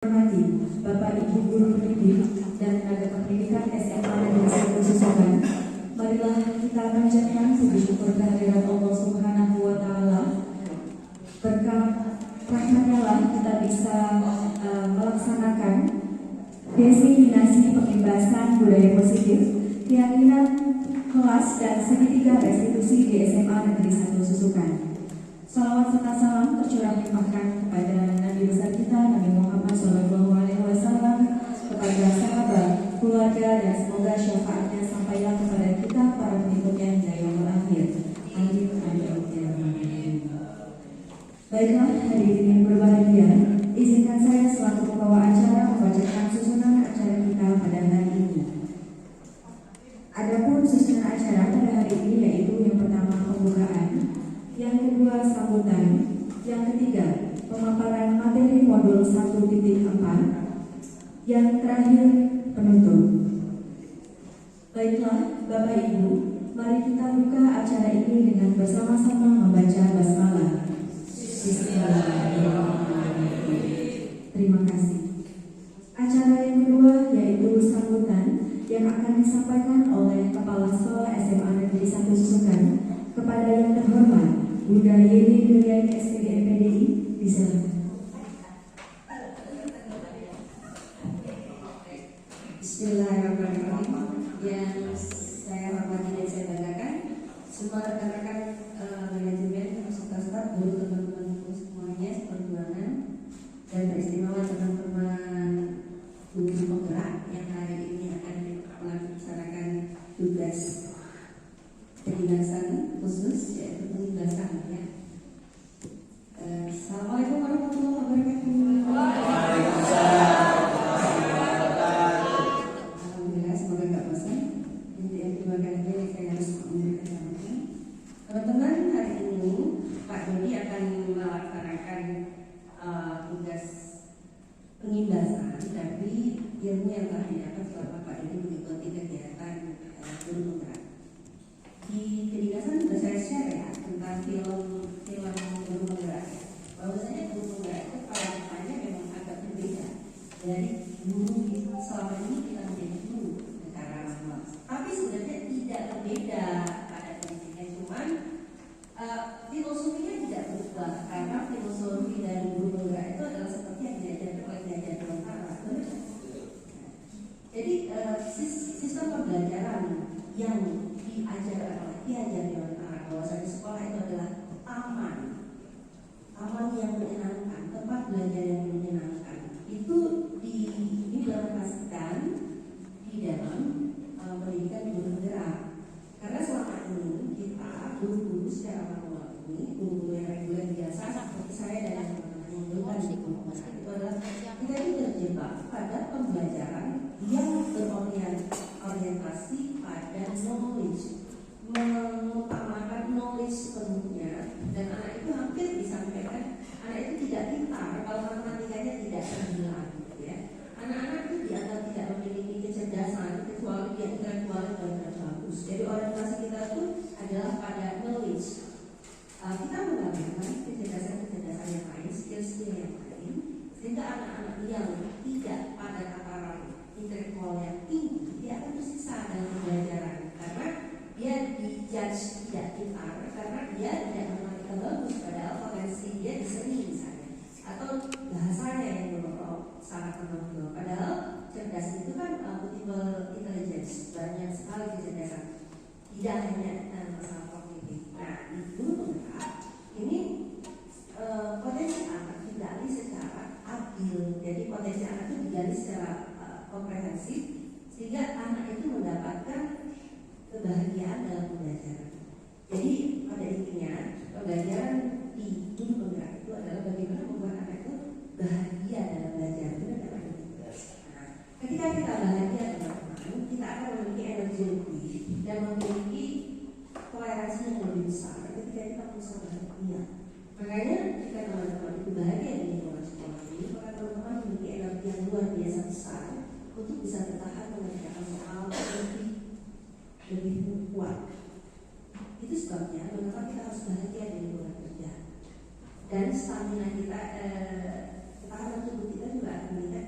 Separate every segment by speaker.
Speaker 1: Hormati Bapak Ibu Guru Pendidik dan tenaga pendidikan SMA Negeri 1 Susokan, marilah kita panjatkan puji syukur kehadirat Allah Subhanahu wa Ta'ala. Berkat rahmatnya lah kita bisa melaksanakan diseminasi pengimbasan budaya positif keyakinan kelas dan segitiga restitusi di SMA Negeri 1 Susukan. Salawat serta salam tercurah limpahkan kepada Nabi besar kita Nabi Muhammad SAW, kepada sahabat, keluarga, dan semoga syafaatnya sampailah kepada kita para pengikutnya hingga yaumul akhir. Amin amin. Baiklah hadirin yang berbahagia, izinkan saya selaku pembawa acara membacakan susunan acara kita pada hari ini. Adapun susunan acara pada hari ini yaitu yang pertama pembukaan, yang kedua sambutan, yang ketiga pemaparan materi modul 1.4, yang terakhir penutup. Baiklah Bapak Ibu, mari kita buka acara ini dengan bersama-sama membaca basmalah. Bismillahirrahmanirrahim. Terima kasih. Acara yang kedua yaitu sambutan yang akan disampaikan oleh Kepala Sekolah SMA Negeri 1 Susukan kepada yang terhormat Bunda Yeni Nuriani SPD MPDI. Disilakan.
Speaker 2: Bismillahirrahmanirrahim. Yang saya hormati dan saya banggakan semua rekan-rekan manajemen, peserta staf, guru, teman-teman semuanya seperjuangan, dan teristimewa teman-teman guru penggerak yang hari ini akan melaksanakan tugas kedinasan khusus yaitu pengimbasan ya. Assalamualaikum warahmatullahi wabarakatuh. Alhamdulillah, semoga gak bosan. Terima kasih, saya harus memberikan teman-teman. Hari ini Pak Dodi akan melaksanakan tugas pengimbasan dari ilmu yang telah didapat selama Pak Dodi mengikuti kegiatan guru penggerak. Di kedinasan sudah saya share ya tentang film guru penggerak. Bahwasanya guru penggerak itu pada depannya memang agak berbeda dari guru selama ini kita menjadi guru secara manual. Tapi sebenarnya tidak berbeda pada prinsipnya, cuman filosofinya tidak berubah karena filosofi dari guru penggerak itu adalah seperti yang diajarkan oleh Gajah Dewantara. Jadi sistem pembelajaran yang diajarkan oleh Gajah Dewantara bahwasanya sekolah itu adalah taman yang menyenangkan, tempat belajar yang menyenangkan, itu diimplementasikan di dalam pendidikan guru penggerak. Karena selama ini kita guru-guru secara manual ini, guru-guru yang reguler biasa seperti saya dan teman-teman yang bukan di guru penggerak, itu adalah kita ini terjebak pada pembelajaran yang berorientasi pada knowledge, mengutamakan knowledge sepenuhnya, dan anak itu hampir disampaikan anak itu tidak pintar kalau matematikanya tidak terbilang, gitu ya. Anak-anak itu dianggap tidak memiliki kecerdasan kecuali dia intelektualnya benar-benar bagus. Jadi orientasi kita itu adalah pada knowledge. Kita menggambarkan kecerdasan yang lain, skill-skill yang lain, sehingga anak-anak yang tidak pada tataran intelektual yang tinggi dia akan tersisa dalam pembelajaran karena dia dijudge tidak pintar karena dia tidak matematika bagus, padahal potensi dia di seni misalnya, atau bahasanya yang sangat menonjol. Padahal cerdas itu kan multiple intelligence, banyak sekali kecerdasan, tidak hanya masalah kognitif. Nah, di guru penggerak ini potensi anak digali secara adil, jadi potensi anak itu digali secara komprehensif sehingga anak itu mendapatkan kebahagiaan dalam pembelajaran. Jadi pada intinya pembelajaran di guru penggerak itu adalah bagaimana membuat anak itu bahagia dalam belajar. Nah, ketika kita bahagia teman-teman, kita akan memiliki energi lebih dan memiliki toleransi yang lebih besar ketika kita berusaha bahagia. Makanya jika teman-teman itu bahagia di lingkungan sekolah ini, maka teman-teman memiliki energi yang luar biasa besar untuk bisa bertahan mengerjakan soal lebih kuat. Itu sebabnya mengapa kita harus bahagia di lingkungan kerja. Dan stamina kita, ketahanan tubuh kita juga akan meningkat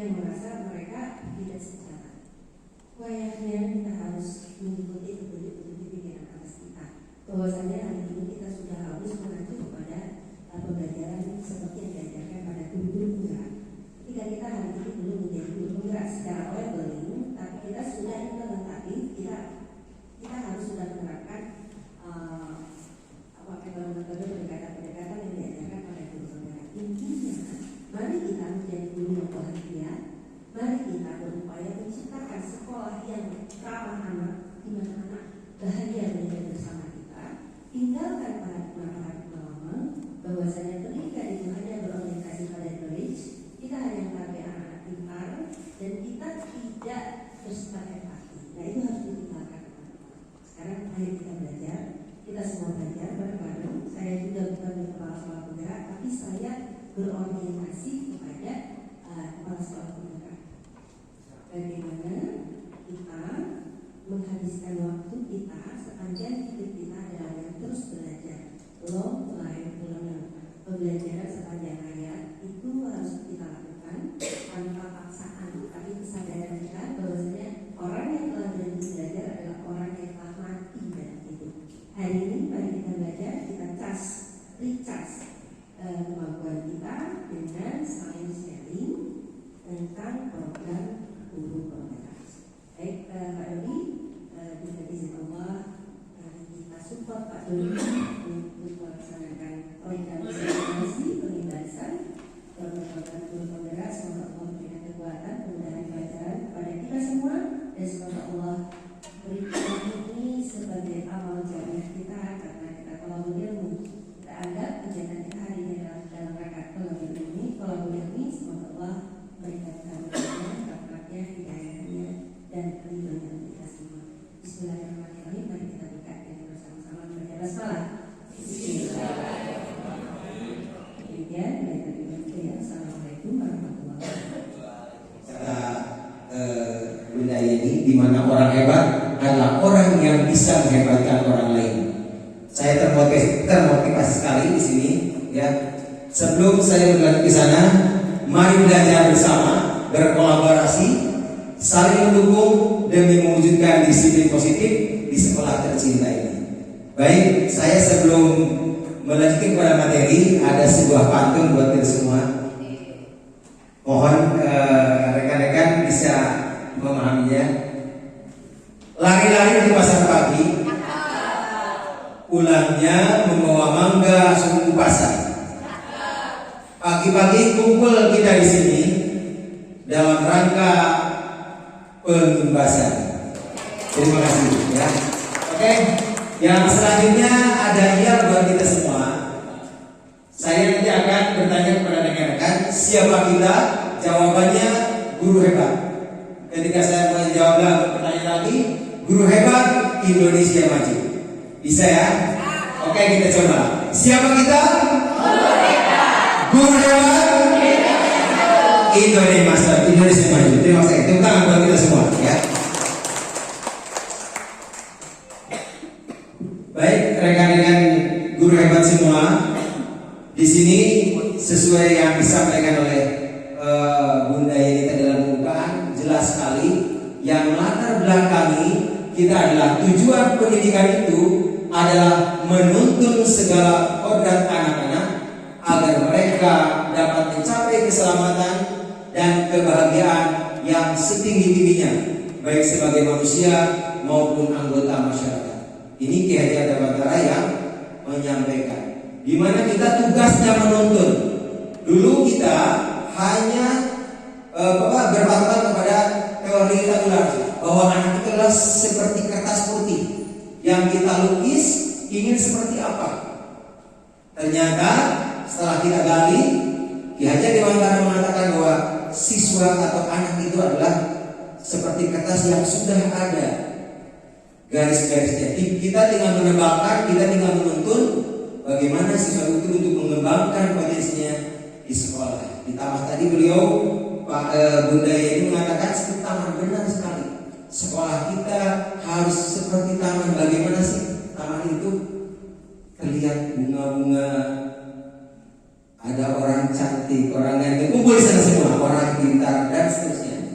Speaker 2: yang merasa mereka tidak sejalan. Wayahnya kita harus mengikuti petunjuk-petunjuk pimpinan atas kita. Bahwasanya hari ini kita sudah harus mengacu kepada pembelajaran seperti yang diajarkan pada guru penggerak. Ketika kita hari ini belum menjadi guru penggerak secara labeling, tapi kita sudah melengkapi, kita harus sudah menerapkan metode pendekatan yang diajarkan pada guru penggerak. Intinya, mari kita menjadi guru yang bahagia. Mari kita berupaya menciptakan sekolah yang ramah anak, di mana anak bahagia belajar bersama kita. Tinggalkan paradigma lama bahwasanya pendidikan itu hanya berorientasi pada knowledge. Kita hanya mengambil anak-anak pintar dan kita tidak bersifat empati. Nah, itu harus ditinggalkan. Sekarang ayo kita belajar. Kita semua belajar bareng-bareng. Saya juga bukan kepala sekolah penggerak, tapi saya berorientasi kepada kepala sekolah penggerak. Bagaimana kita menghabiskan waktu kita sepanjang hidup kita adalah yang terus belajar. Long life learner. Pembelajaran sepanjang hayat itu harus kita lakukan tanpa paksaan, tapi kesadaran kita bahwasanya orang yang telah berhenti belajar adalah orang yang telah mati dalam hidup. Hari ini mari kita belajar, kita recharge kemampuan kita dengan science sharing tentang program guru penggerak. Baik, Pak Dodi, dengan izin Allah kita support Pak Dodi untuk melaksanakan organisasi pengindasan program guru penggerak. Semoga Allah memberikan kekuatan, kemudahan pelajaran kepada kita semua, dan semoga Allah berikan ini sebagai amal jariah kita, karena kita kalau berilmu, kita anggap kegiatan kita hari ini dalam rangka kalau berilmu, semoga Allah berikan kami rahmatnya, hidayahnya, dan ridhonya untuk kita semua. Bismillahirrahmanirrahim. Mari kita buka dengan bersama-sama membaca basmalah. Demikian dari tadi. Assalamualaikum warahmatullahi wabarakatuh.
Speaker 3: Budaya ini di mana orang hebat adalah orang yang bisa menghebatkan orang lain. Saya termotivasi sekali di sini, ya. Sebelum saya berlanjut ke sana, mari belajar bersama, berkolaborasi, saling mendukung demi mewujudkan disiplin positif di sekolah tercinta ini. Baik, saya sebelum melanjutkan kepada materi, ada sebuah pantun buat kita semua. Mohon rekan-rekan bisa memahaminya. Lari-lari di pasar pagi, pulangnya membawa mangga suku pasar. Pagi-pagi kumpul kita di sini dalam rangka pengimbasan. Terima kasih, ya. Oke, yang selanjutnya ada hadiah buat kita semua. Saya nanti akan bertanya kepada rekan-rekan siapa kita. Jawabannya guru hebat. Ketika saya menjawab pertanyaan lagi, guru hebat Indonesia maju. Bisa ya? Oke, kita coba. Siapa kita? Guru hebat. Guru hebat Indonesia maju. Terima kasih. Tepuk tangan buat kita semua, ya. Baik, rekan-rekan guru hebat semua. Di sini sesuai yang disampaikan oleh Bunda Yeni tadi dalam pembukaan, jelas sekali yang latar belakangi kita adalah tujuan pendidikan itu adalah menuntun segala kodrat anak-anak agar mereka dapat mencapai keselamatan dan kebahagiaan yang setinggi-tingginya, baik sebagai manusia maupun anggota masyarakat. Ini Ki Haji Adamantara yang menyampaikan, di mana kita tugasnya menuntun. Dulu kita hanya berpatokan kepada teori tabular bahwa anak itu adalah seperti kertas putih yang kita lukis ingin seperti apa. Ternyata setelah kita gali, Ki Haji Adamantara mengatakan bahwa siswa atau anak itu adalah seperti kertas yang sudah ada garis-garisnya. Kita tinggal menembakkan, kita tinggal menuntun bagaimana siswa itu untuk mengembangkan potensinya di sekolah. Ditambah tadi beliau Pak Bunda Yeni mengatakan seperti taman, benar sekali. Sekolah kita harus seperti taman. Bagaimana sih taman itu? Terlihat bunga-bunga, ada orang cantik, orang yang kumpul di sana semua, orang pintar, dan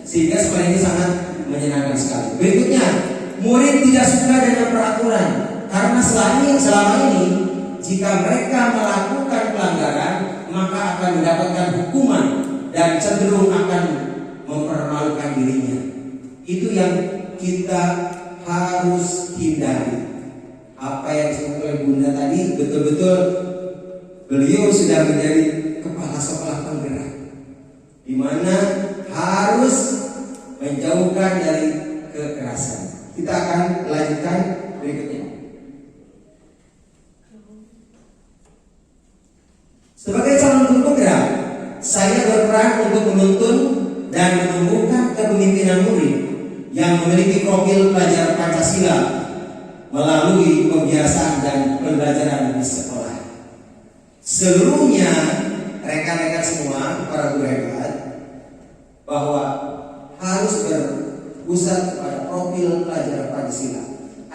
Speaker 3: Sehingga sekolah ini sangat menyenangkan sekali. Berikutnya, murid tidak suka dengan peraturan karena selama ini jika mereka melakukan pelanggaran maka akan mendapatkan hukuman dan cenderung akan mempermalukan dirinya. Itu yang kita harus hindari. Apa yang disebut oleh Bunda tadi betul-betul beliau sudah menjadi kepala sekolah penggerak, di mana harus menjauhkan dari kekerasan. Kita akan lanjutkan berikutnya. Sebagai calon penggerak, saya berperan untuk menuntun dan menumbuhkan kepemimpinan murid yang memiliki profil pelajar Pancasila melalui pembiasaan dan pembelajaran di sekolah. Seluruhnya rekan-rekan semua, para guru hebat, bahwa harus berpusat pada profil pelajar Pancasila.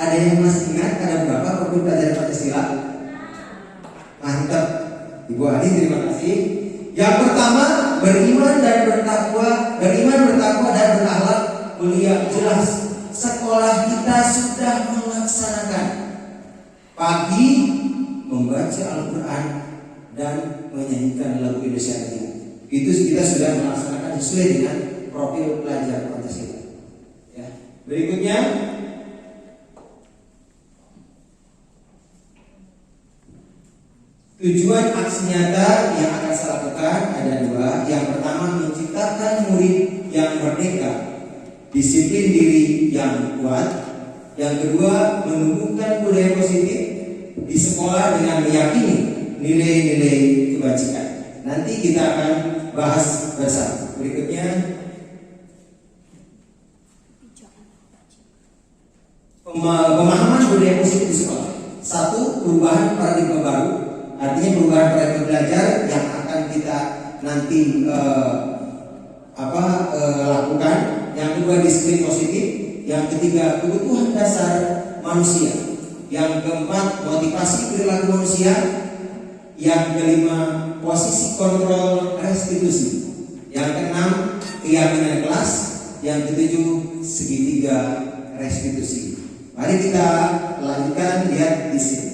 Speaker 3: Ada yang masih ingat ada berapa profil pelajar Pancasila? Mantap, Ibu Adi, terima kasih. Yang pertama, beriman bertakwa dan berakhlak mulia. Jelas, sekolah kita sudah melaksanakan pagi membaca Al-Quran dan menyanyikan lagu Indonesia Raya. Itu kita sudah melaksanakan sesuai dengan profil pelajar Pancasila. Ya. Berikutnya, tujuan aksi nyata yang akan saya lakukan ada dua. Yang pertama, menciptakan murid yang merdeka, disiplin diri yang kuat. Yang kedua, menumbuhkan budaya positif di sekolah dengan meyakini nilai-nilai kebajikan. Nanti kita akan bahas bersama. Berikutnya, pemahaman budaya positif di sekolah. Satu, perubahan paradigma baru. Artinya perubahan paradigma belajar yang akan kita nanti lakukan. Yang kedua, disiplin positif. Yang ketiga, kebutuhan dasar manusia. Yang keempat, motivasi perilaku manusia. Yang kelima, posisi kontrol restitusi. Yang keenam, keyakinan kelas. Yang ketujuh, segitiga restitusi. Mari kita lanjutkan, lihat di sini.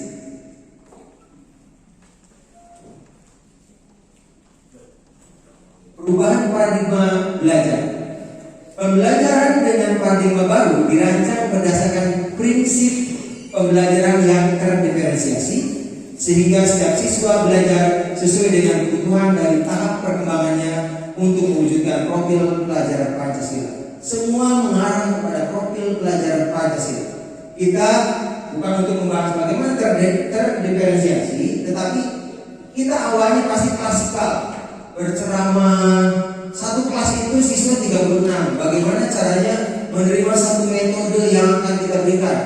Speaker 3: Perubahan paradigma belajar. Pembelajaran dengan paradigma baru dirancang berdasarkan prinsip pembelajaran yang terdiferensiasi, sehingga setiap siswa belajar sesuai dengan kebutuhan dari tahap perkembangannya untuk mewujudkan profil pelajar Pancasila. Semua mengarah kepada profil pelajar Pancasila. Kita bukan untuk membahas bagaimana terdiferensiasi, tetapi kita awalnya pasti klasikal, berceramah. Satu kelas itu siswa 36. Bagaimana caranya menerima satu metode yang akan kita berikan?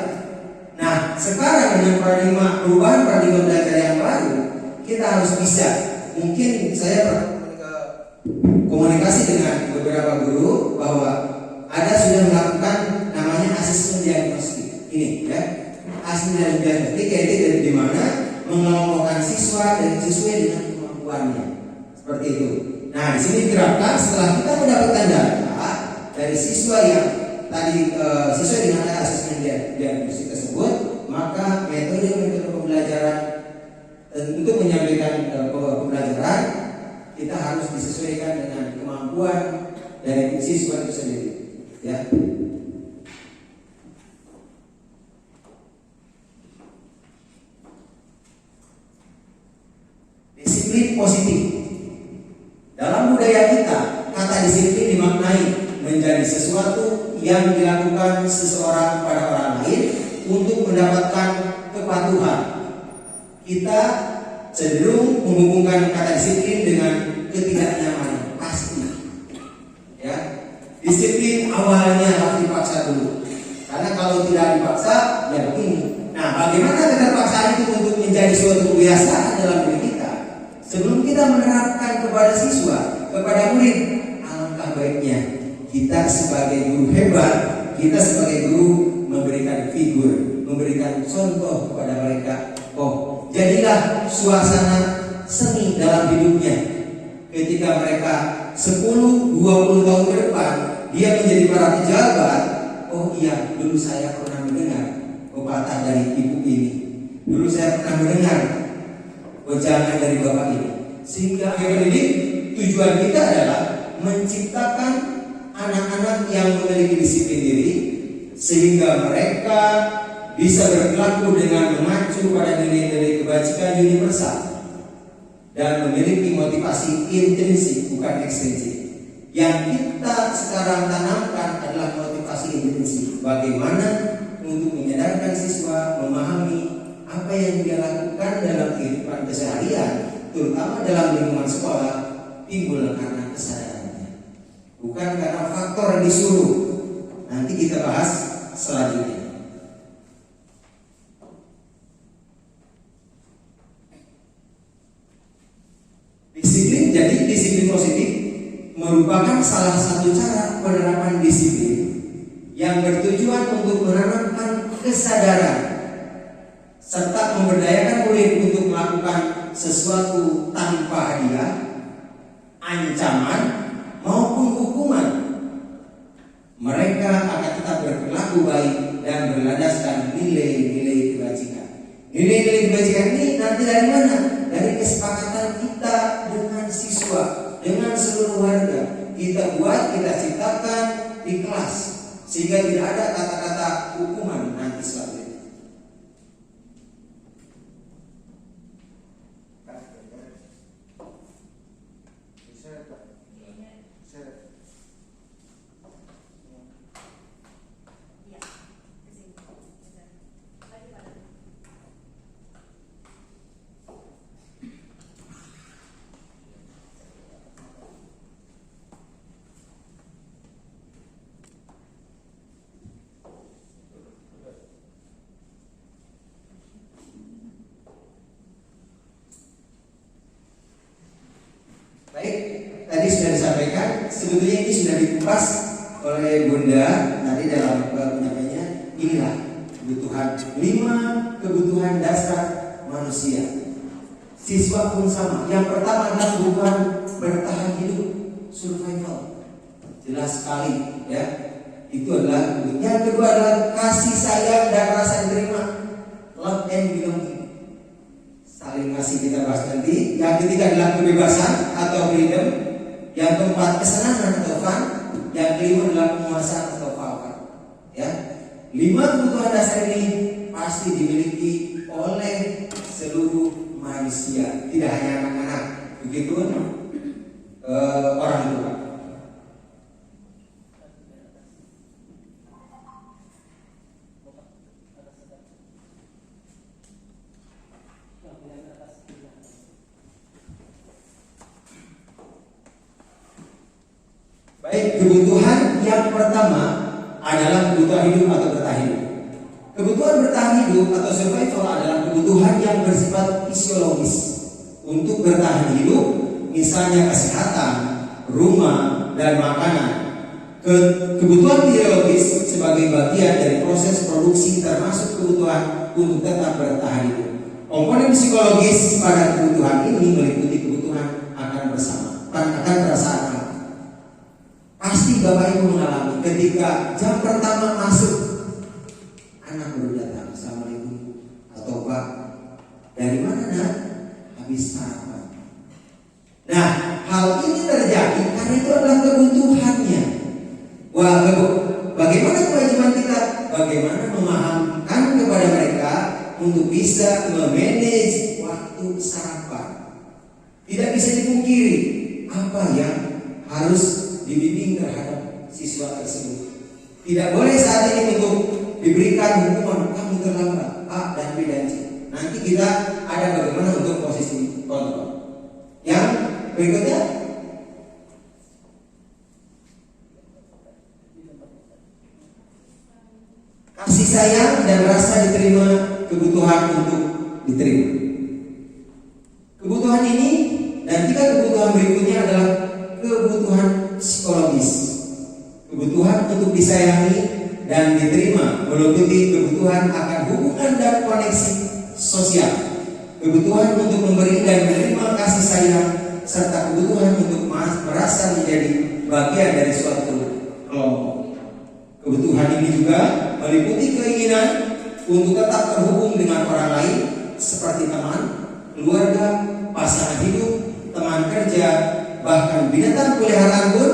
Speaker 3: Nah, sekarang dengan perubahan paradigma belajar yang baru, kita harus bisa. Mungkin saya komunikasi dengan beberapa guru bahwa ada sudah melakukan namanya asesmen diagnostik. Ini ya, asesmen diagnostik yaitu di mana mengelompokkan siswa dan sesuai dengan kemampuannya. Seperti itu. Nah, di sini diterapkan setelah kita mendapatkan data dari siswa yang tadi sesuai dengan asesmen diagnostik tersebut, maka metode pembelajaran untuk menyampaikan pembelajaran kita harus disesuaikan dengan kemampuan dari siswa itu sendiri. Ya. Disiplin positif. Dalam budaya kita, kata disiplin dimaknai menjadi sesuatu yang dilakukan seseorang pada orang lain untuk mendapatkan kepatuhan. Kita cenderung menghubungkan kata disiplin dengan ketidaknyamanan, pasti. Ya, disiplin awalnya harus dipaksa dulu, karena kalau tidak dipaksa, ya begini. Nah, bagaimana keterpaksaan itu untuk menjadi suatu kebiasaan dalam diri kita? Sebelum kita menerapkan kepada siswa, kepada murid, alangkah baiknya kita sebagai guru hebat, kita sebagai guru memberikan figur, memberikan contoh kepada mereka. Oh, jadilah suasana seni dalam hidupnya. Ketika mereka 10-20 tahun ke depan dia menjadi para pejabat, oh iya, dulu saya pernah mendengar pepatah dari ibu ini. Dulu saya pernah mendengar wejangan dari bapak ini. Sehingga pendidik, tujuan kita adalah menciptakan anak-anak yang memiliki disiplin diri, sehingga mereka bisa berperilaku dengan mengacu pada nilai-nilai kebajikan universal dan memiliki motivasi intrinsik bukan ekstrinsik. Yang kita sekarang tanamkan adalah motivasi intrinsik. Bagaimana untuk menyadarkan siswa memahami apa yang dia lakukan dalam kehidupan keseharian, terutama dalam lingkungan sekolah, timbul karena kesadarannya, bukan karena faktor yang disuruh. Nanti kita bahas selanjutnya. Disiplin positif merupakan salah satu cara penerapan disiplin yang bertujuan untuk menanamkan kesadaran serta memberdayakan murid untuk melakukan sesuatu tanpa hadiah, ancaman maupun hukuman. Mereka akan tetap berperilaku baik dan berlandaskan nilai-nilai kebajikan. Nilai-nilai kebajikan ini nanti dari mana? Dari kesepakatan kita dengan siswa, dengan seluruh warga. Kita buat, kita ciptakan di kelas, sehingga tidak ada kata-kata hukuman nanti selanjutnya. Baik, tadi sudah disampaikan, sebetulnya ini sudah dikupas oleh Bunda tadi dalam penyampaiannya. Inilah kebutuhan 5 kebutuhan dasar manusia. Siswa pun sama. Yang pertama adalah kebutuhan bertahan hidup, survival. Jelas sekali, ya. Itu adalah kebutuhan. Yang kedua adalah kasih sayang dan rasa diterima, love and belonging. Saling kasih kita bahas nanti. Yang ketiga adalah kebebasan atau freedom. Yang keempat kesenangan atau fun. Yang kelima adalah penguasaan atau power. Ya, 5 kebutuhan dasar ini pasti dimiliki oleh seluruh manusia, tidak hanya anak-anak. Begitu orang tua. Baik, kebutuhan yang pertama adalah kebutuhan hidup atau bertahan hidup. Kebutuhan bertahan hidup atau survival adalah kebutuhan yang bersifat fisiologis untuk bertahan hidup, misalnya kesehatan, rumah, dan makanan. Kebutuhan biologis sebagai bagian dari proses produksi termasuk kebutuhan untuk tetap bertahan hidup. Komponen psikologis pada kebutuhan ini meliputi kebutuhan akan bersama, akan perasaan. Pasti Bapak Ibu mengalami ketika jam pertama masuk, anak baru datang, assalamualaikum, atau Pak, dari mana nak? Habis sarapan. Nah, hal ini terjadi karena itu adalah kebutuhannya. Wah, bagaimana kewajiban kita? Bagaimana memahamkan kepada mereka untuk bisa memanage waktu sarapan. Tidak bisa dipungkiri apa yang harus dibimbing terhadap siswa tersebut. Tidak boleh saat ini untuk diberikan hukuman, kamu terlambat A dan B dan C. Nanti kita ada bagaimana untuk posisi kontrol. Yang berikutnya, kasih sayang dan rasa diterima, kebutuhan untuk diterima. Kebutuhan ini dan 3 kebutuhan berikutnya adalah kebutuhan psikologis. Kebutuhan untuk disayangi dan diterima meliputi kebutuhan akan hubungan dan koneksi sosial, kebutuhan untuk memberi dan menerima kasih sayang, serta kebutuhan untuk merasa menjadi bagian dari suatu kelompok. juga meliputi keinginan untuk tetap terhubung dengan orang lain seperti teman, keluarga, pasangan hidup, teman kerja, bahkan binatang peliharaan pun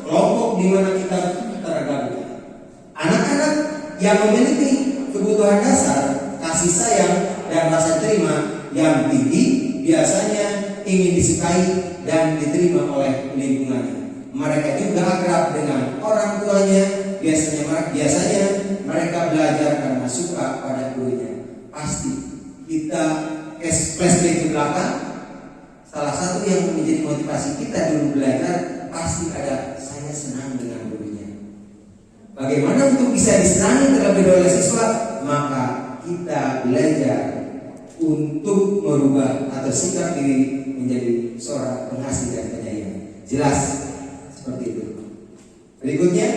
Speaker 3: kelompok di mana kita tergabung. Anak-anak yang memiliki kebutuhan dasar, kasih sayang dan rasa terima yang tinggi biasanya ingin disukai dan diterima oleh lingkungannya. Mereka juga akrab dengan orang tuanya. Biasanya mereka belajar karena suka pada gurunya. Pasti kita flashback ke belakang, salah satu yang menjadi motivasi kita dulu belajar pasti ada saya senang dengan gurunya. Bagaimana untuk bisa disenangi terlebih dahulu oleh siswa? Maka kita belajar untuk merubah atau sikap diri menjadi seorang pengasih dan penyayang. Jelas seperti itu. Berikutnya,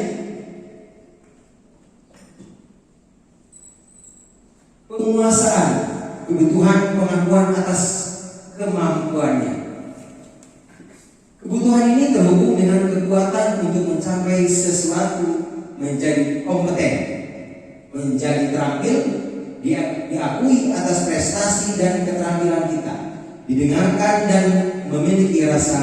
Speaker 3: penguasaan kebutuhan pengakuan atas kemampuannya. Kebutuhan ini terhubung dengan kekuatan untuk mencapai sesuatu, menjadi kompeten, menjadi terampil, diakui atas prestasi dan keterampilan kita, didengarkan dan memiliki rasa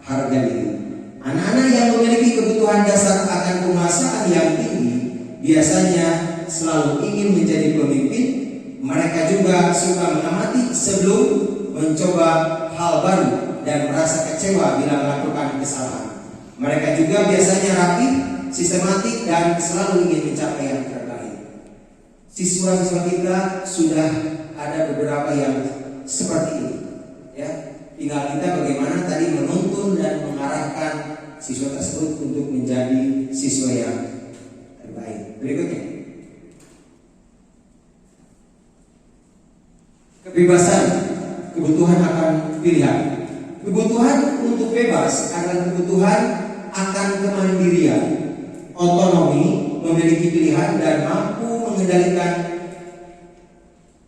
Speaker 3: harga diri. Anak-anak yang memiliki kebutuhan dasar akan penguasaan yang tinggi biasanya selalu ingin menjadi pemimpin. Mereka juga suka mengamati sebelum mencoba hal baru dan merasa kecewa bila melakukan kesalahan. Mereka juga biasanya rapi, sistematik, dan selalu ingin mencapai yang terbaik. Siswa-siswa kita sudah ada beberapa yang seperti ini, ya. Tinggal kita bagaimana tadi menuntun dan mengarahkan siswa tersebut untuk menjadi siswa yang terbaik. Berikutnya, kebebasan kebutuhan akan pilihan. Kebutuhan untuk bebas adalah kebutuhan akan kemandirian, otonomi, memiliki pilihan dan mampu mengendalikan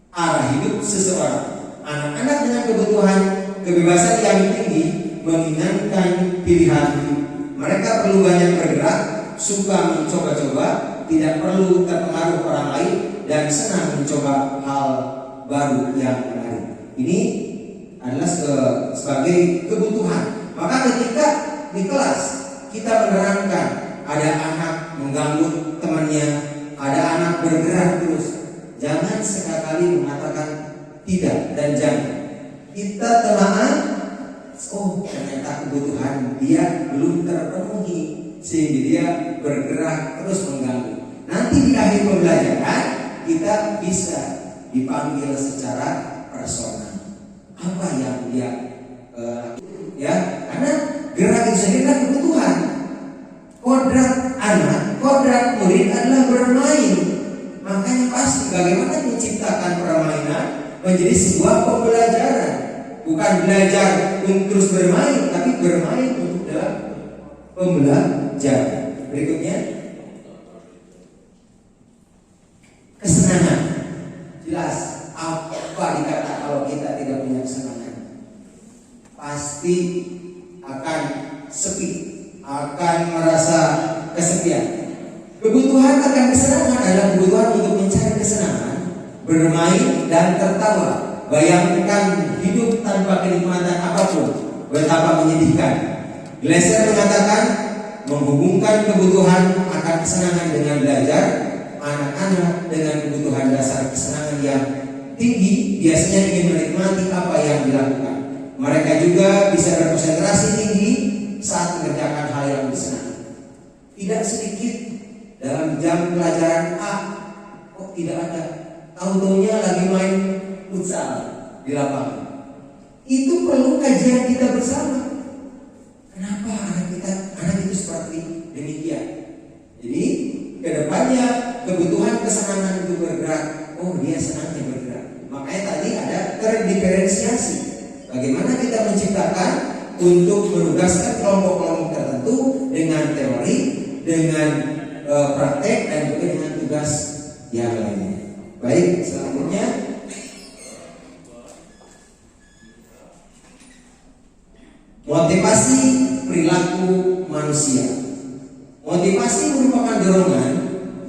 Speaker 3: arah hidup seseorang. Anak-anak dengan kebutuhan kebebasan yang tinggi menginginkan pilihan hidup. Mereka perlu banyak bergerak, suka mencoba-coba, tidak perlu terpengaruh orang lain, dan senang mencoba hal baru yang menarik. Ini adalah sebagai kebutuhan. Maka ketika di kelas kita menerangkan ada anak mengganggu temannya, ada anak bergerak terus, jangan sekali mengatakan tidak dan jangan. Kita telah ternyata kebutuhan dia belum terpenuhi sehingga dia bergerak terus mengganggu. Nanti di akhir pembelajaran kita bisa dipanggil secara personal. Apa yang dia karena gerak itu sendiri kan kebutuhan. Kodrat murid adalah bermain. Makanya pasti bagaimana menciptakan permainan menjadi sebuah pembelajaran. Bukan belajar untuk terus bermain, tapi bermain untuk dalam pembelajaran. Berikutnya, kesenangan. Jelas apa dikata kalau kita tidak punya kesenangan? Pasti akan sepi, akan merasa kesepian. Kebutuhan akan kesenangan adalah kebutuhan untuk mencari kesenangan, bermain dan tertawa. Bayangkan hidup tanpa kenikmatan apapun, betapa menyedihkan. Gleiser mengatakan menghubungkan kebutuhan akan kesenangan dengan belajar. Anak-anak dengan kebutuhan dasar kesenangan yang tinggi biasanya ingin menikmati apa yang dilakukan. Mereka juga bisa berkonsentrasi tinggi saat mengerjakan hal yang disenangi. Tidak sedikit dalam jam pelajaran kok tidak ada, tahu-tahunya lagi main futsal di lapangan. Itu perlu kajian kita bersama. Kenapa anak itu seperti demikian? Jadi kedepannya kebutuhan kesenangan untuk bergerak, dia senangnya bergerak. Makanya tadi ada terdiferensiasi. Bagaimana kita menciptakan untuk menugaskan kelompok-kelompok tertentu dengan teori, dengan praktek, dan juga dengan tugas yang lainnya. Baik, selanjutnya motivasi perilaku manusia. Motivasi merupakan dorongan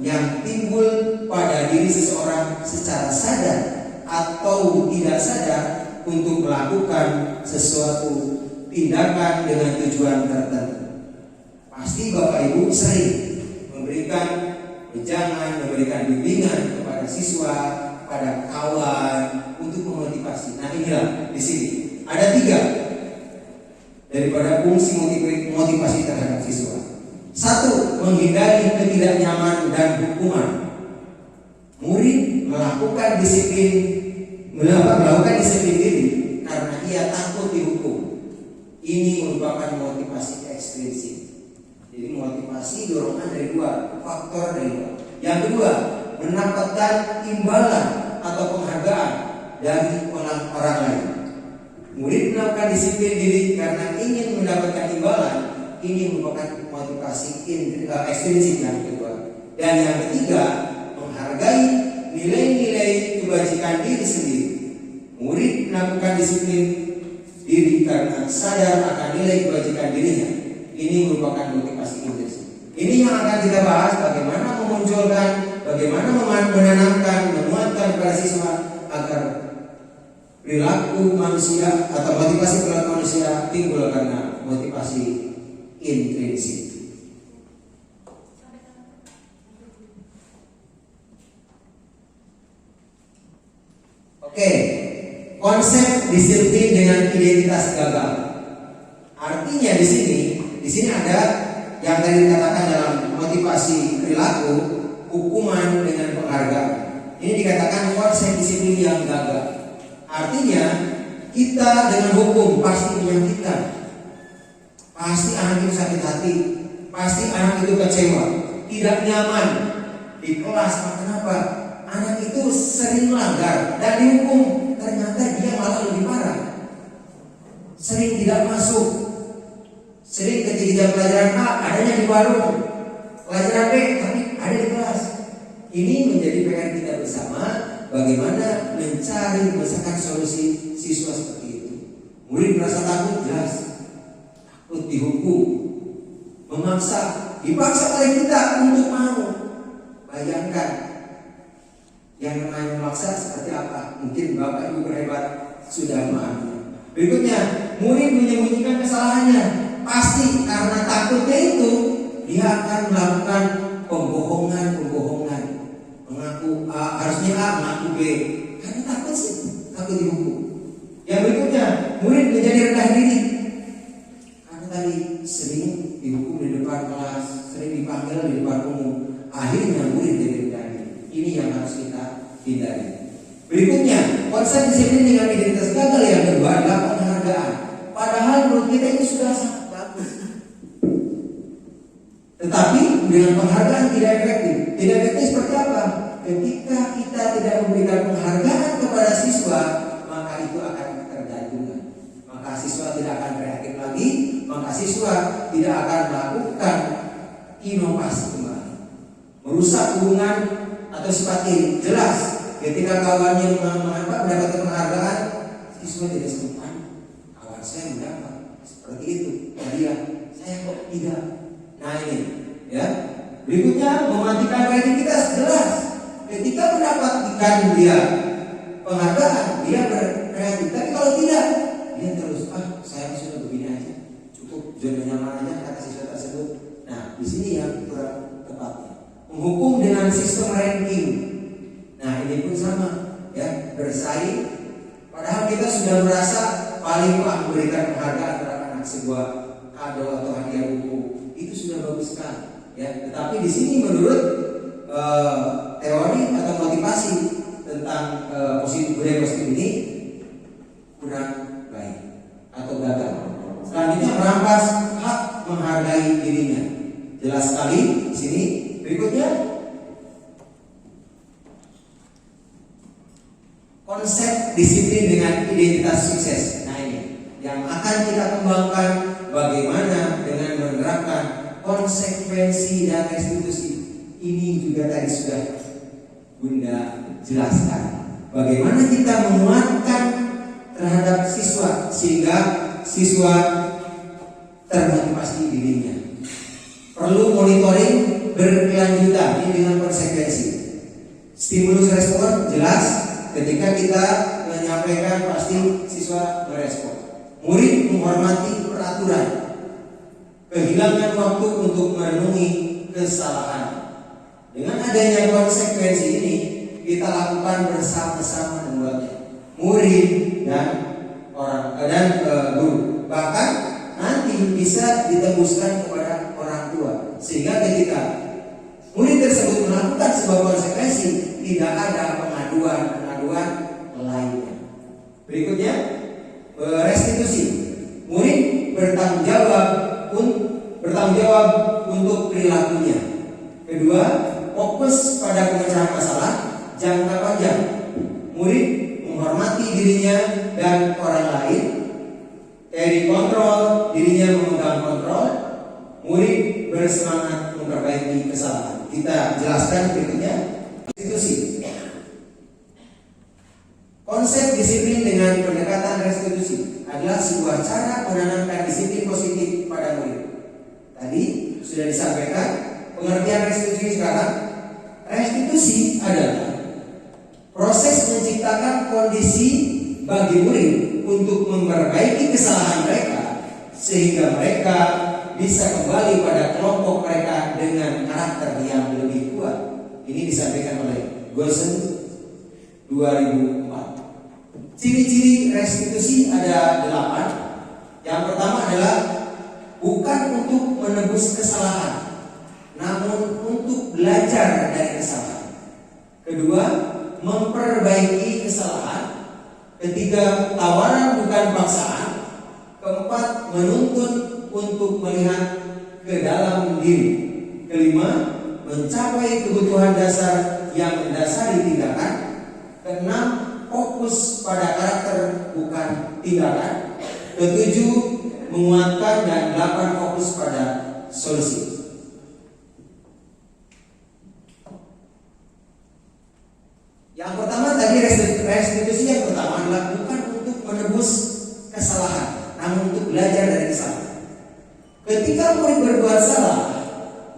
Speaker 3: yang yang timbul pada diri seseorang secara sadar atau tidak sadar untuk melakukan sesuatu tindakan dengan tujuan tertentu. Pasti Bapak Ibu sering memberikan wejangan, memberikan bimbingan kepada siswa, pada kawan untuk memotivasi. Nah inilah di sini ada 3 daripada fungsi motivasi terhadap siswa. 1. Menghindari ketidaknyamanan dan hukuman. Murid melakukan disiplin diri karena ia takut dihukum. Ini merupakan motivasi ekstrinsik. Jadi motivasi dorongan dari luar, faktor dari luar. Yang kedua, mendapatkan imbalan atau penghargaan dari orang lain. Murid melakukan disiplin diri karena ingin mendapatkan imbalan. Ini merupakan motivasi ekstrinsik yang kedua. Dan yang ketiga, menghargai nilai-nilai kebajikan diri sendiri. Murid melakukan disiplin diri karena sadar akan nilai kebajikan dirinya. Ini merupakan motivasi intrinsik. Ini yang akan kita bahas, bagaimana memunculkan, bagaimana menanamkan, menguatkan pada siswa agar perilaku manusia atau motivasi perilaku manusia timbul karena motivasi intrinsik. Oke, konsep disiplin dengan identitas gagal. Artinya di sini ada yang tadi dikatakan dalam motivasi perilaku, hukuman dengan penghargaan. Ini dikatakan konsep disiplin yang gagal. Artinya kita dengan hukum pasti menyakitkan, pasti anak itu sakit hati, pasti anak itu kecewa, tidak nyaman di kelas. Kenapa? Anak itu sering melanggar dan dihukum, ternyata dia malah lebih parah. Sering tidak masuk, sering ketika pelajaran A adanya di warung, pelajaran B tapi ada di kelas. Ini menjadi PR kita bersama, bagaimana mencari mencari solusi siswa seperti itu. Murid merasa takut, jelas takut dihukum, dipaksa oleh kita untuk mau. Bayangkan yang namanya memaksa seperti apa? Mungkin Bapak Ibu berhebat sudah memahami. Berikutnya, murid menyembunyikan kesalahannya. Pasti karena takutnya itu dia akan melakukan pembohongan. Mengaku A, harusnya A, mengaku B. Karena takut dihukum. Yang berikutnya, murid menjadi rendah diri. Karena tadi sering dihukum di depan kelas, sering dipanggil di depan umum. Akhirnya murid jadi rendah diri. Ini yang harus kita hindari. Berikutnya, konsep disiplin dengan identitas gagal yang kedua adalah penghargaan. Padahal menurut kita ini sudah sangat bagus, tetapi dengan penghargaan tidak efektif. Tidak efektif seperti apa? Ketika kita tidak memberikan penghargaan kepada siswa, maka itu akan tergantungan. Maka siswa tidak akan kreatif lagi, maka siswa tidak akan melakukan inovasi kembali, merusak hubungan atau sifat diri. Jelas ketika kawannya mendapatkan penghargaan, siswa tidak sempat. Kawan saya mendapat seperti itu, dia saya kok tidak. Nah ini, ya. Berikutnya mematikan kreativitas. Jelas ketika mendapatkan dia penghargaan, dia berkreatif. Tapi kalau tidak, dia terus saya sudah begini aja, cukup zona nyaman aja kata siswa tersebut. Nah di sini yang kurang tepatnya. Menghukum dengan sistem ranking. Nah ini pun sama, ya, bersaing. Padahal kita sudah merasa paling memberikan penghargaan terhadap anak, sebuah kado atau hadiah buku, itu sudah bagus sekali, ya. Tetapi di sini menurut teori atau motivasi tentang budaya positif ini kurang baik atau gagal. Selanjutnya merampas hak menghargai dirinya. Jelas sekali di sini. Berikutnya, konsep disiplin dengan identitas sukses. Nah ini yang akan kita kembangkan, bagaimana dengan menerapkan konsekuensi dan restitusi. Ini juga tadi sudah Bunda jelaskan. Bagaimana kita menguatkan terhadap siswa sehingga siswa termotivasi dirinya. Perlu monitoring berkelanjutan ini dengan konsekuensi. Stimulus respon jelas, ketika kita menyampaikan pasti siswa merespon. Murid menghormati peraturan, kehilangan waktu untuk merenungi kesalahan. Dengan adanya konsekuensi ini, kita lakukan bersama-sama membuatnya. Murid dan guru. Bahkan nanti bisa ditembuskan kepada orang tua, sehingga ketika murid tersebut melakukan sebuah konsekuensi, tidak ada pengaduan lainnya. Berikutnya, restitusi. Murid bertanggung jawab untuk perilakunya. Kedua, fokus pada pemecahan masalah jangka panjang. Murid menghormati dirinya dan orang lain. Kontrol, dirinya memegang kontrol. Murid bersemangat memperbaiki kesalahan. Kita jelaskan berikutnya. Restitusi. Konsep disiplin dengan pendekatan restitusi adalah sebuah cara menanamkan disiplin positif pada murid. Tadi sudah disampaikan pengertian restitusi sekarang. Restitusi adalah proses menciptakan kondisi bagi murid untuk memperbaiki kesalahan mereka sehingga mereka bisa kembali pada kelompok mereka dengan karakter yang lebih kuat. Ini disampaikan oleh Gosen 2004. Ciri-ciri restitusi ada 8. Yang pertama adalah bukan untuk menebus kesalahan, namun untuk belajar dari kesalahan. Kedua, memperbaiki kesalahan. Ketiga, tawaran bukan paksaan. Keempat, menuntun untuk melihat ke dalam diri. Kelima, mencapai kebutuhan dasar yang mendasari tindakan. Keenam, fokus pada karakter bukan tindakan. Ketujuh, menguatkan, dan 8 fokus pada solusi. Yang pertama tadi restitusi yang pertama adalah bukan untuk menebus kesalahan, namun untuk belajar dari kesalahan. Ketika murid berbuat salah,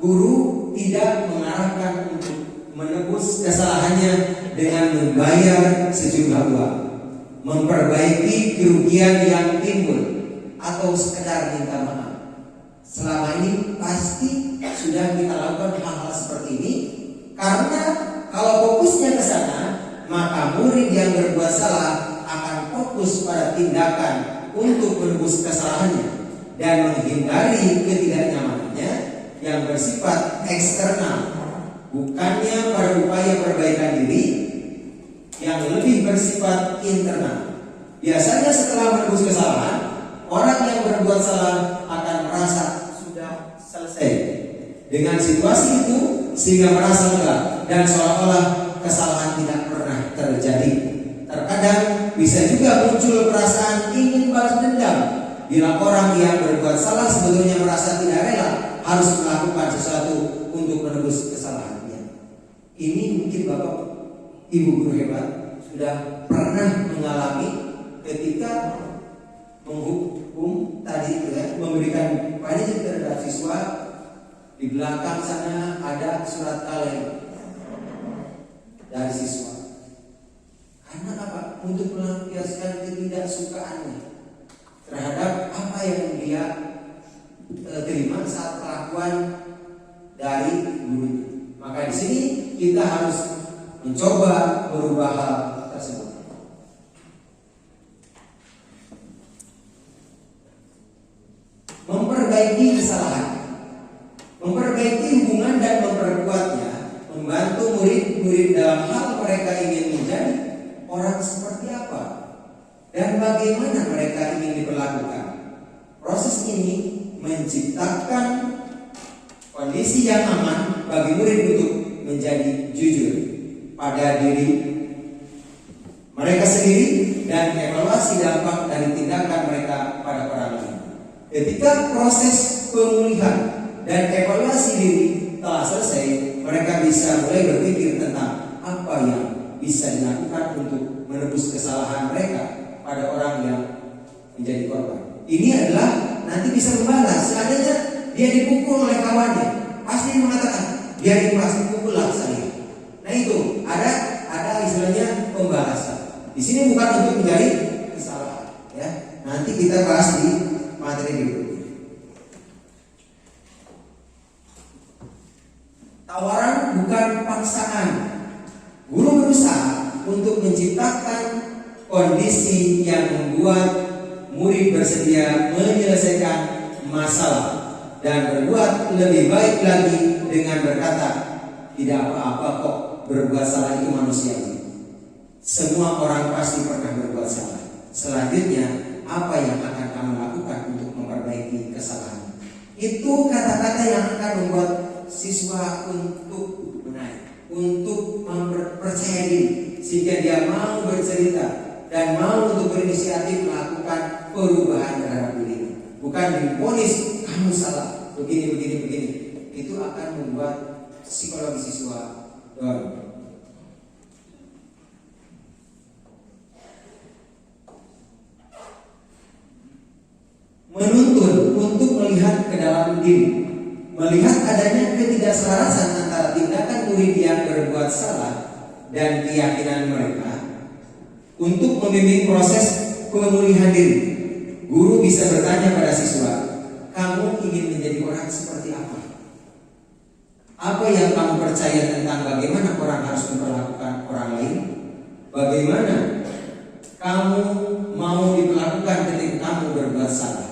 Speaker 3: guru tidak mengarahkan untuk menebus kesalahannya dengan membayar sejumlah uang, memperbaiki kerugian yang timbul, atau sekedar minta maaf. Selama ini pasti sudah kita lakukan hal-hal seperti ini, karena kalau fokusnya ke sana, maka murid yang berbuat salah akan fokus pada tindakan untuk menebus kesalahannya dan menghindari ketidaknyamanannya yang bersifat eksternal, bukannya pada upaya perbaikan diri yang lebih bersifat internal. Biasanya setelah menebus kesalahan, orang yang berbuat salah akan merasa sudah selesai dengan situasi itu, sehingga merasa lega dan seolah-olah kesalahan tidak pernah terjadi. Terkadang bisa juga muncul perasaan ingin balas dendam bila orang yang berbuat salah sebetulnya merasa tidak rela harus melakukan sesuatu untuk menebus kesalahannya. Ini mungkin Bapak Ibu guru hebat sudah pernah mengalami ketika menghukum tadi ya, memberikan panitia terhadap siswa. Di belakang sana ada surat kaleng dari siswa. Karena apa? Untuk melampiaskan ketidaksukaannya terhadap apa yang dia terima saat perlakuan dari gurunya. Maka di sini kita harus mencoba merubah hal tersebut. Memperbaiki kesalahan, memperbaiki hubungan dan memperkuatnya, membantu murid-murid dalam hal mereka ingin menjadi orang seperti apa dan bagaimana mereka ingin diperlakukan. Proses ini menciptakan kondisi yang aman bagi murid untuk menjadi jujur pada diri mereka sendiri dan evaluasi dampak dari tindakan mereka pada orang lain. Ketika proses pemulihan dan evaluasi diri telah selesai, mereka bisa mulai berpikir tentang apa yang bisa dilakukan untuk menebus kesalahan mereka pada orang yang menjadi korban. Ini adalah nanti bisa membalas. Seandainya dia dipukul oleh kawannya, pasti mengatakan, Dia dipukul saling. Nah itu ada istilahnya pembahasan. Di sini bukan untuk mencari kesalahan, ya. Nanti kita bahas di materi berikutnya. Tawaran bukan paksaan. Guru berusaha untuk menciptakan kondisi yang membuat murid bersedia menyelesaikan masalah dan berbuat lebih baik lagi dengan berkata, tidak apa-apa kok, berbuat salah itu manusiawi. Semua orang pasti pernah berbuat salah. Selanjutnya, apa yang akan kamu lakukan untuk memperbaiki kesalahan? Itu kata-kata yang akan membuat siswa untuk menaik, untuk mempercaya diri, sehingga dia mau bercerita dan mau untuk berinisiatif melakukan perubahan terhadap dirinya. Bukan diponis kamu salah, begini. Itu akan membuat psikologi siswa down. Menuntun untuk melihat ke dalam diri, melihat adanya ketidakselarasan antara tindakan murid yang berbuat salah dan keyakinan mereka. Untuk membimbing proses pemulihan diri, guru bisa bertanya pada siswa, kamu ingin menjadi orang seperti apa? Apa yang kamu percaya tentang bagaimana orang harus memperlakukan orang lain? Bagaimana kamu mau diperlakukan ketika kamu berbuat salah?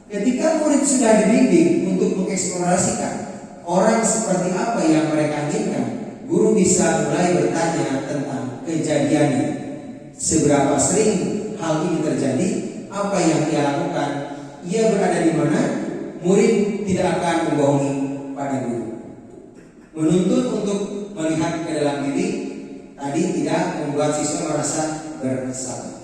Speaker 3: Ketika murid sudah dibimbing untuk mengeksplorasikan orang seperti apa yang mereka inginkan, guru bisa mulai bertanya tentang kejadiannya. Seberapa sering hal ini terjadi? Apa yang ia lakukan? Ia berada di mana? Murid tidak akan membohongi pada guru. Menuntut untuk melihat ke dalam diri tadi tidak membuat siswa merasa bersalah.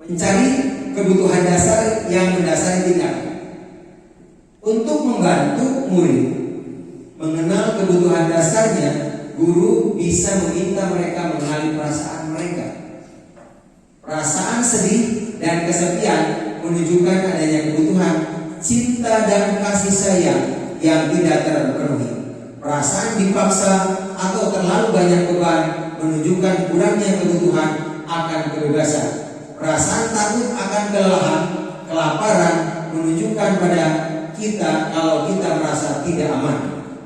Speaker 3: Mencari kebutuhan dasar yang mendasari tindakan. Untuk membantu murid mengenal kebutuhan dasarnya, guru bisa meminta mereka mengenali perasaan mereka. Perasaan sedih dan kesepian menunjukkan adanya kebutuhan cinta dan kasih sayang yang tidak terpenuhi. Perasaan dipaksa atau terlalu banyak beban menunjukkan kurangnya kebutuhan akan kebebasan. Perasaan takut akan kelelahan, kelaparan menunjukkan pada kita kalau kita merasa tidak aman.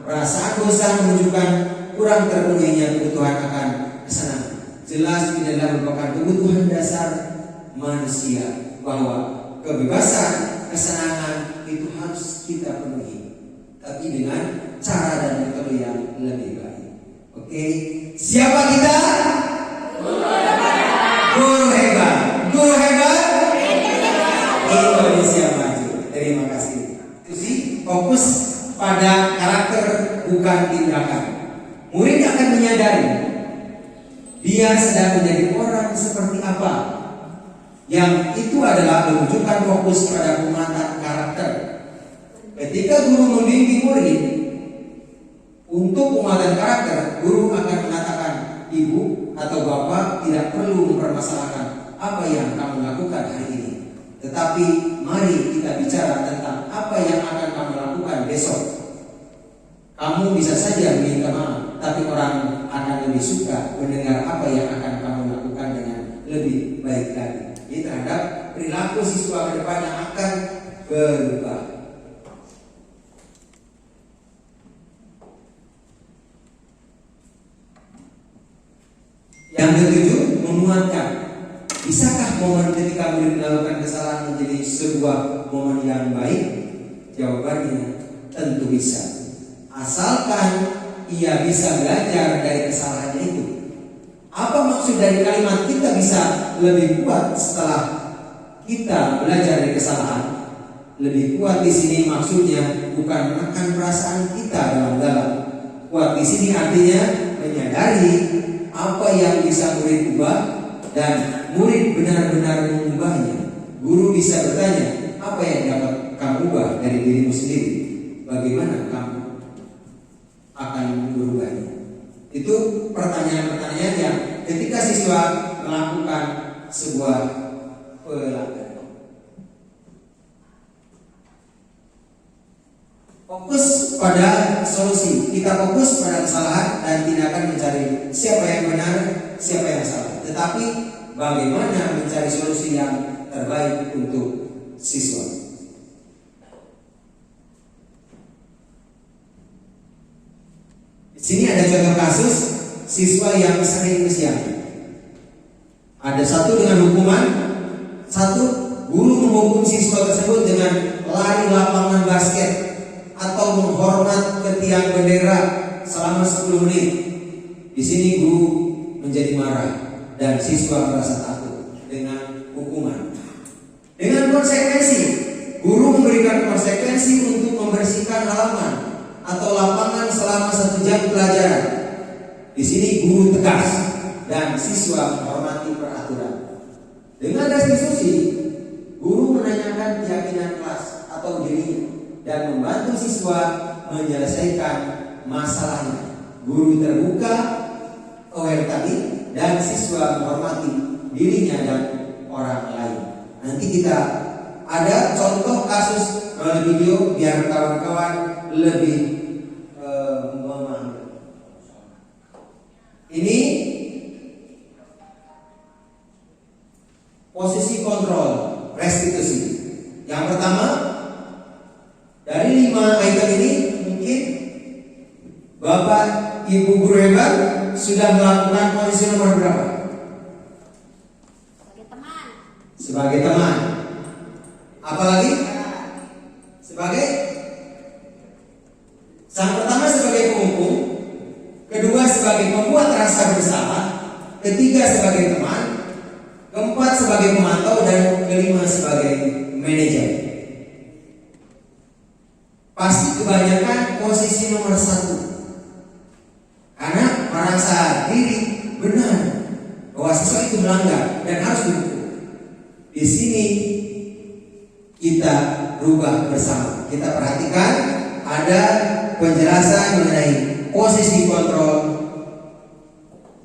Speaker 3: Perasaan bosan menunjukkan kurang terpenuhinya kebutuhan akan kesenangan. Jelas ini adalah merupakan kebutuhan dasar manusia, bahwa kebebasan, kesenangan itu harus kita penuhi, tapi dengan cara dan metode yang lebih baik. Oke, siapa kita? Guru hebat. Guru hebat Indonesia maju. Terima kasih. Itu sih, fokus pada karakter bukan tindakan. Murid akan menyadari dia sedang menjadi orang seperti apa. Yang itu adalah menunjukkan fokus pada penguatan karakter. Ketika guru membimbing murid untuk penguatan karakter, guru akan mengatakan, ibu atau bapak tidak perlu mempermasalahkan apa yang kamu lakukan hari ini, tetapi mari kita bicara tentang apa yang akan kamu lakukan besok. Kamu bisa saja minta maaf, tapi orang akan lebih suka mendengar apa yang akan kamu lakukan dengan lebih baik lagi. Ini terhadap perilaku siswa ke depan yang akan berubah. Yang ketujuh, menguatkan. Bisakah momen ketika murid melakukan kesalahan menjadi sebuah momen yang baik? Jawabannya tentu bisa. Asalkan ia bisa belajar dari kesalahannya itu. Apa maksud dari kalimat kita bisa lebih kuat setelah kita belajar dari kesalahan? Lebih kuat di sini maksudnya bukan menekan perasaan kita dalam-dalam. Kuat di sini artinya menyadari apa yang bisa murid ubah dan murid benar-benar mengubahnya. Guru bisa bertanya, apa yang dapat kamu ubah dari dirimu sendiri? Bagaimana kamu akan berubahnya? Itu pertanyaan-pertanyaan yang ketika siswa melakukan sebuah pelanggaran. fokus pada solusi. Kita fokus pada kesalahan dan tindakan mencari siapa yang benar, siapa yang salah. Tetapi bagaimana mencari solusi yang terbaik untuk siswa. Di sini ada contoh kasus siswa yang sering kesiangan. Ada satu dengan hukuman, satu guru menghukum siswa tersebut dengan lari lapangan basket atau menghormat ke tiang bendera selama 10 menit. Di sini guru menjadi marah dan siswa merasa takut dengan hukuman. Dengan konsekuensi, guru memberikan konsekuensi untuk membersihkan halaman atau lapangan selama 1 jam pelajaran. Di sini guru tegas dan siswa menghormati peraturan. Dengan restitusi, guru menanyakan keyakinan kelas atau dirinya dan membantu siswa menyelesaikan masalahnya. Guru terbuka, aware tadi, dan siswa menghormati dirinya dan orang lain. Nanti kita ada contoh kasus melalui video biar kawan-kawan lebih memahami. Ini posisi kontrol restitusi. Yang pertama, dari 5 item ini mungkin Bapak Ibu guru hebat sudah melakukan posisi nomor berapa? Sebagai teman. Apalagi? Sebagai yang pertama sebagai penghukum, kedua sebagai pembuat rasa bersalah, ketiga sebagai teman, keempat sebagai pemantau, dan kelima sebagai manajer. Pasti kebanyakan posisi nomor 1 karena merasa diri benar bahwa siswa itu melanggar dan harus dihukum. Di sini kita rubah bersama. Kita perhatikan ada penjelasan mengenai posisi kontrol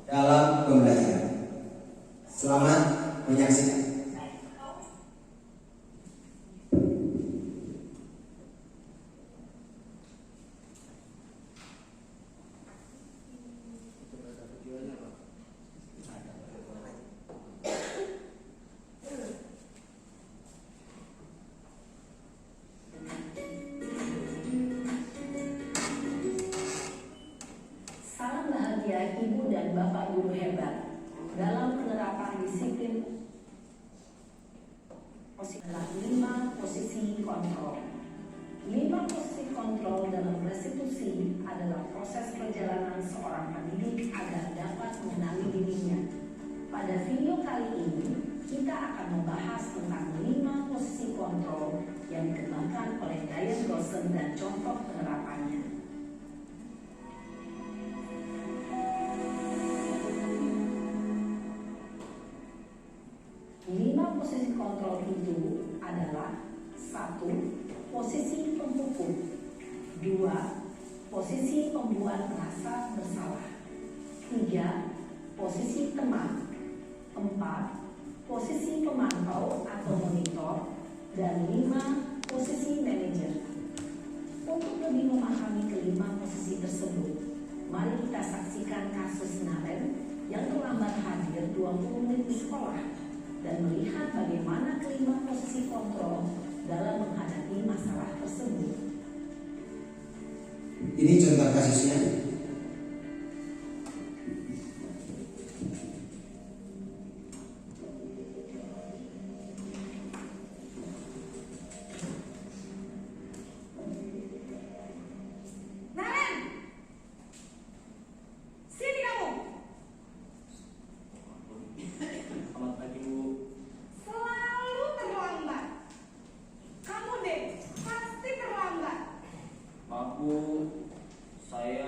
Speaker 3: dalam pembelajaran. Selamat menyaksikan.
Speaker 4: Salam bahagia Ibu dan Bapak Guru hebat dalam penerapan disiplin. Adalah 5 posisi kontrol. 5 posisi kontrol dalam restitusi adalah proses perjalanan seorang pendidik agar dapat mengenali dirinya. Pada video kali ini, kita akan membahas tentang 5 posisi kontrol yang dikembangkan oleh Diane Rosen dan contoh penerapannya. 5 posisi kontrol itu adalah 1. Posisi penghukum, 2. Posisi pembuat merasa bersalah, 3. Posisi teman, 4. Posisi pemantau atau monitor, dan 5. Posisi manajer. Untuk lebih memahami kelima posisi tersebut, mari kita saksikan kasus Naren yang terlambat hadir 20 menit di sekolah dan melihat bagaimana kelima posisi kontrol dalam menghadapi masalah tersebut.
Speaker 3: Ini contoh kasusnya.
Speaker 5: Saya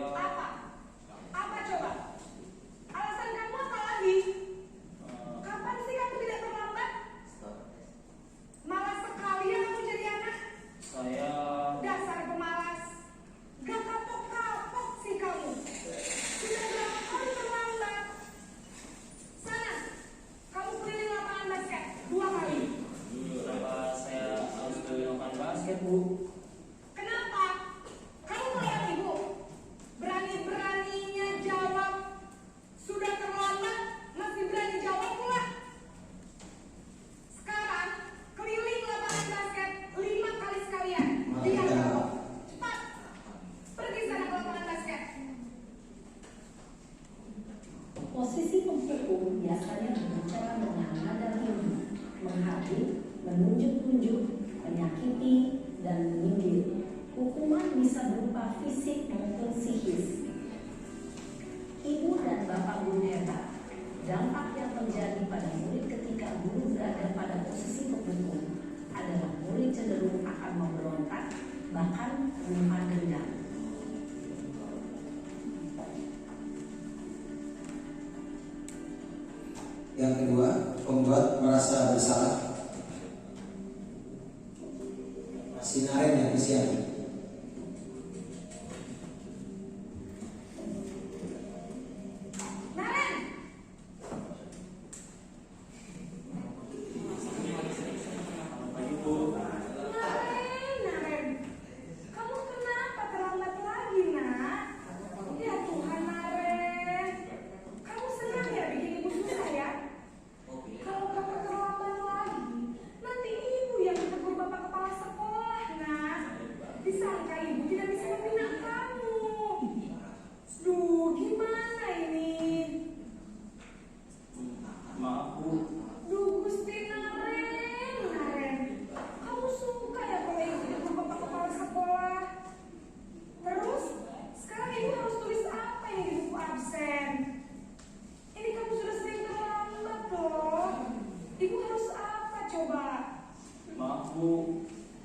Speaker 4: Posisi pemukul biasanya berbicara dengan nada tinggi, menghardik, menunjuk-nunjuk, menyakiti, dan menyindir. Hukuman bisa berupa fisik maupun psikis. Ibu dan bapak guru hebat, dampak yang terjadi pada murid ketika guru berada pada posisi pemukul adalah murid cenderung akan memberontak, bahkan menyimpan dendam.
Speaker 3: Yang kedua, pembuat merasa bersalah. Sinaren yang kesian.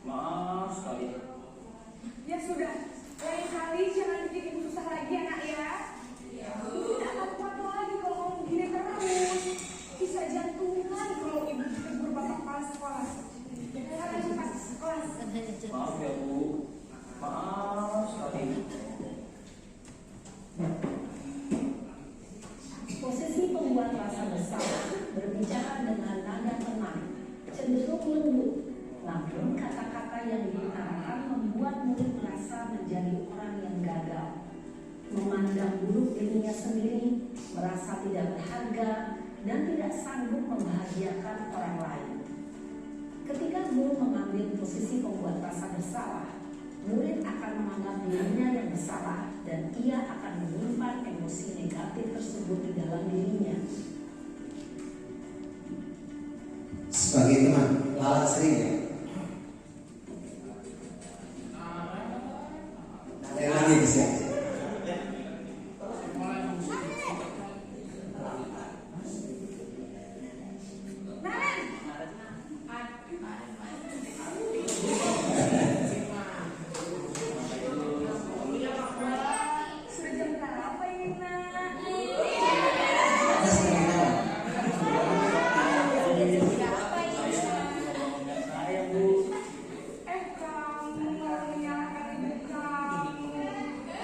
Speaker 5: Maaf sekali.
Speaker 6: Ya sudah, lain kali jangan bikin ibu susah lagi ya nak ya. Ibu tidak akan kuat lagi kalau kamu begini terus. Bisa jantungan kalau ibu ditegur bapak kepala sekolah. Sekarang cepat kelas.
Speaker 5: Maaf ya Bu. Maaf sekali.
Speaker 4: Posisi pembuat rasa bersalah berbicara dengan nada tenang, cenderung lembut. Namun kata-kata yang diutarakan membuat murid merasa menjadi orang yang gagal, memandang buruk dirinya sendiri, merasa tidak berharga, dan tidak sanggup membahagiakan orang lain. Ketika guru mengambil posisi pembuat rasa bersalah, murid akan menganggap dirinya yang bersalah dan ia akan menyimpan emosi negatif tersebut di dalam dirinya.
Speaker 3: Sebagai teman, Lala sering ya. Lagi bisa.
Speaker 6: Sudah jam berapa ini nak? Kamu mau menyalahkan ibu kamu.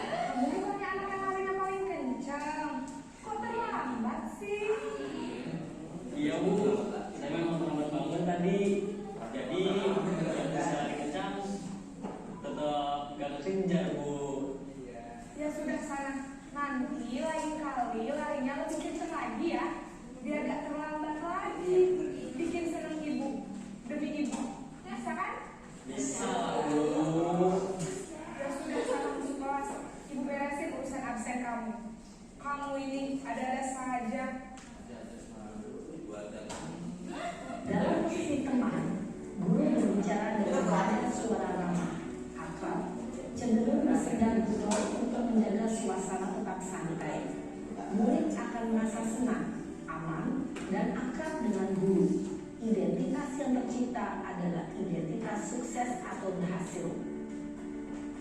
Speaker 6: Kamu bukannya anak yang larinya paling kencang. Kok terlambat sih?
Speaker 5: Iya Bu, saya memang terlambat bangun tadi. Jadi yang bisa lari kencang tetap gak kekejar Bu.
Speaker 6: Ya sudah sana. Nanti lain kali larinya lebih kencang lagi ya. Biar gak terlambat lagi. Bikin seneng ibu. Demi ibu. Bisa kan?
Speaker 5: Bisa lah Bu.
Speaker 6: Ya sudah sana masuk kelas. Ibu beresin urusan absen kamu. Kamu ini ada-ada saja.
Speaker 4: Dalam posisi teman, guru berbicara dengan nada suara ramah, akrab, cenderung bersedang untuk menjaga suasana tetap santai. Murid akan merasa senang, aman, dan akrab dengan guru. Identitas yang tercipta adalah identitas sukses atau berhasil.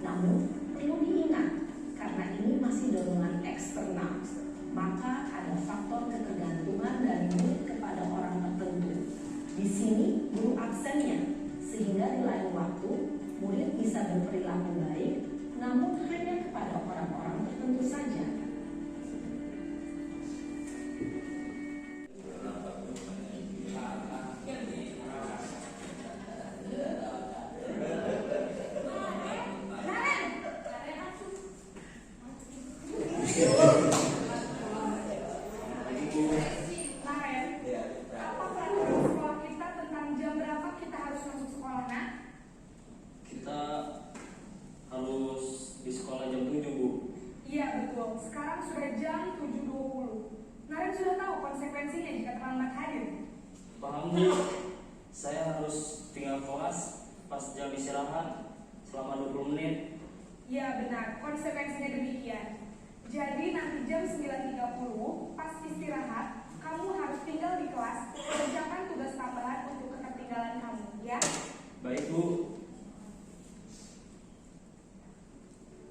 Speaker 4: Namun, perlu diingat, karena ini masih dorongan eksternal, maka ada faktor ketergantungan dari murid kepada orang tertentu. Di sini, guru absennya, sehingga di lain waktu, murid bisa berperilaku baik, namun hanya kepada orang-orang tertentu saja.
Speaker 6: Naren, apa peraturan sekolah kita tentang jam berapa kita harus masuk sekolah, nak?
Speaker 5: Kita harus di sekolah jam 7 Bu.
Speaker 6: Iya betul.
Speaker 5: malam nih saya harus tinggal kelas pas jam istirahat selama 20 menit.
Speaker 6: Ya benar, konsekuensinya demikian. Jadi nanti jam 9.30 pas istirahat, kamu harus tinggal di kelas, kerjakan tugas tambahan untuk ketertinggalan kamu, ya?
Speaker 5: Baik Bu.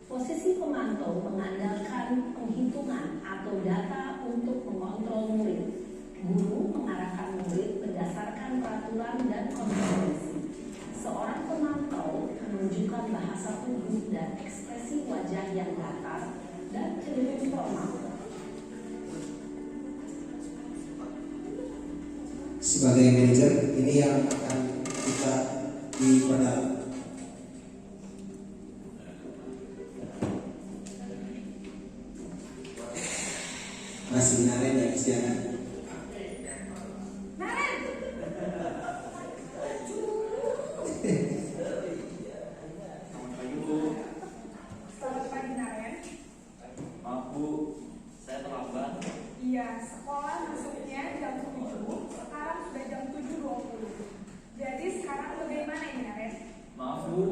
Speaker 4: Posisi pemantau mengandalkan penghitungan atau data untuk mengontrol murid. Guru mengarahkan murid berdasarkan peraturan dan konsekuensi. Seorang pemantau menunjukkan bahasa tubuh dan ekspresi wajah yang datar dan cenderung formal.
Speaker 3: Sebagai manajer, ini yang akan kita diperdalam. Masih Naren ya kesiangan.
Speaker 6: Naren!
Speaker 5: Selamat pagi Bu.
Speaker 6: Selamat pagi, Naren.
Speaker 5: Maaf Bu, saya terlambat.
Speaker 6: Iya, sekolah masuknya jam 7, sekarang sudah jam 7.20. Jadi sekarang bagaimana ini, Naren?
Speaker 5: Maaf Bu,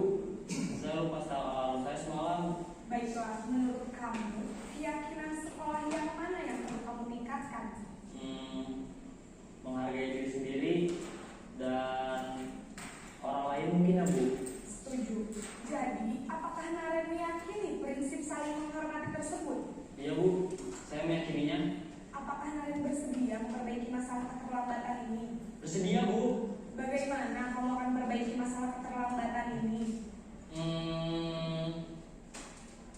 Speaker 5: saya lupa setel alarm saya semalam.
Speaker 6: Baiklah, menurut kamu, keyakinan sekolah yang mana yang perlu kamu tingkatkan?
Speaker 5: Menghargai diri sendiri dan orang lain mungkin ya Bu.
Speaker 6: Setuju. Jadi, apakah Naren meyakini prinsip saling menghormati tersebut?
Speaker 5: Iya Bu, saya meyakininya.
Speaker 6: Apakah Naren bersedia memperbaiki masalah keterlambatan ini?
Speaker 5: Bersedia Bu.
Speaker 6: Bagaimana kamu akan memperbaiki masalah keterlambatan ini?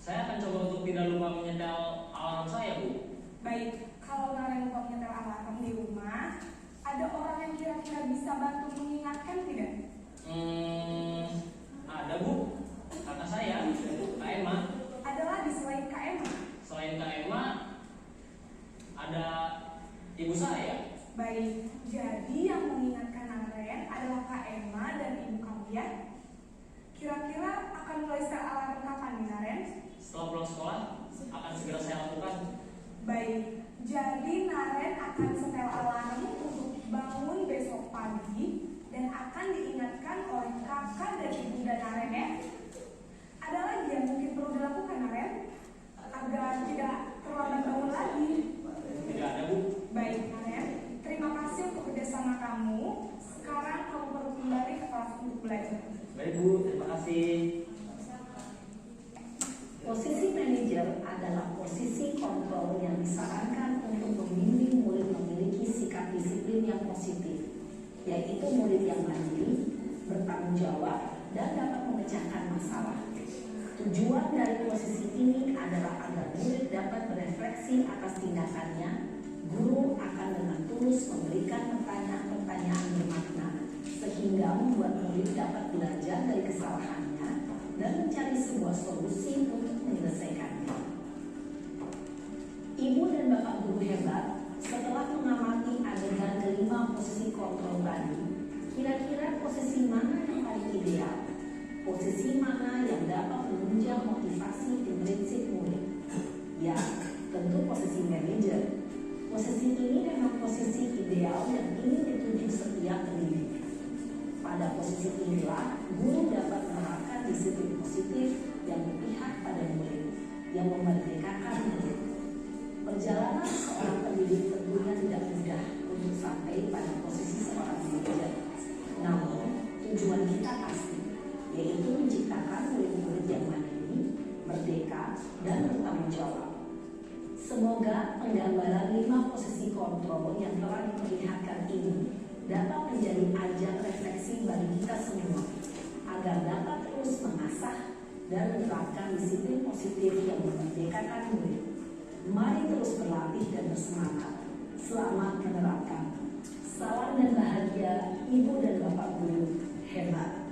Speaker 5: Saya akan coba untuk tidak lupa menyetel alarm saya Bu.
Speaker 6: Baik, kalau Naren lupa menyetel alarm di rumah, ada orang yang kira-kira bisa bantu mengingatkan tidak?
Speaker 5: Ada Bu, kakak saya, Kak Emma.
Speaker 6: Ada lagi selain Kak Emma?
Speaker 5: Selain Kak Emma, ada ibu saya.
Speaker 6: Baik, jadi yang mengingatkan Naren adalah Kak Emma dan ibu kamu ya? Kira-kira akan mulai setel alarm kapan nih Naren?
Speaker 5: Setelah pulang sekolah, akan segera saya lakukan.
Speaker 6: Baik, jadi Naren akan setel alarm untuk bangun besok pagi dan akan diingatkan oleh kakak dan ibunda Naren ya. Ada lagi yang mungkin perlu dilakukan Naren agar tidak terlambat bangun lagi?
Speaker 5: Tidak ada Bu.
Speaker 6: Baik Naren, terima kasih untuk kerjasama kamu. Sekarang kamu perlu kembali ke kelas untuk belajar.
Speaker 5: Baik Bu, terima kasih.
Speaker 4: Posisi manajer adalah posisi kontrol yang disarankan untuk membimbing murid memiliki sikap disiplin yang positif, yaitu murid yang mandiri, bertanggung jawab, dan dapat memecahkan masalah. Tujuan dari posisi ini adalah agar murid dapat berefleksi atas tindakannya. Guru akan dengan tulus memberikan pertanyaan-pertanyaan bermakna, sehingga membuat murid dapat belajar dari kesalahannya dan mencari sebuah solusi untuk menyelesaikannya. Ibu dan bapak guru hebat, setelah mengamati adegan kelima posisi kontrol tadi, kira-kira posisi mana yang paling ideal? Posisi mana yang dapat menunjang motivasi prinsip murid? Ya, tentu posisi manajer. Posisi ini memang posisi ideal yang ingin dituju setiap pendidik. Pada posisi inilah, guru dapat menerapkan disiplin positif yang berpihak pada murid, yang memerdekakan murid. Perjalanan seorang pendidik tentunya tidak mudah untuk sampai pada posisi seorang manajer. Namun, tujuan kita pasti, yaitu menciptakan murid-murid yang mandiri, merdeka, dan bertanggung jawab. Semoga penggambaran 5 posisi kontrol yang telah diperlihatkan ini dapat menjadi ajang refleksi bagi kita semua, agar dapat terus mengasah dan menerapkan disiplin positif yang memerdekakan murid. Mari terus berlatih dan bersemangat. Selamat menerapkan. Salam dan bahagia Ibu dan Bapak Guru hebat.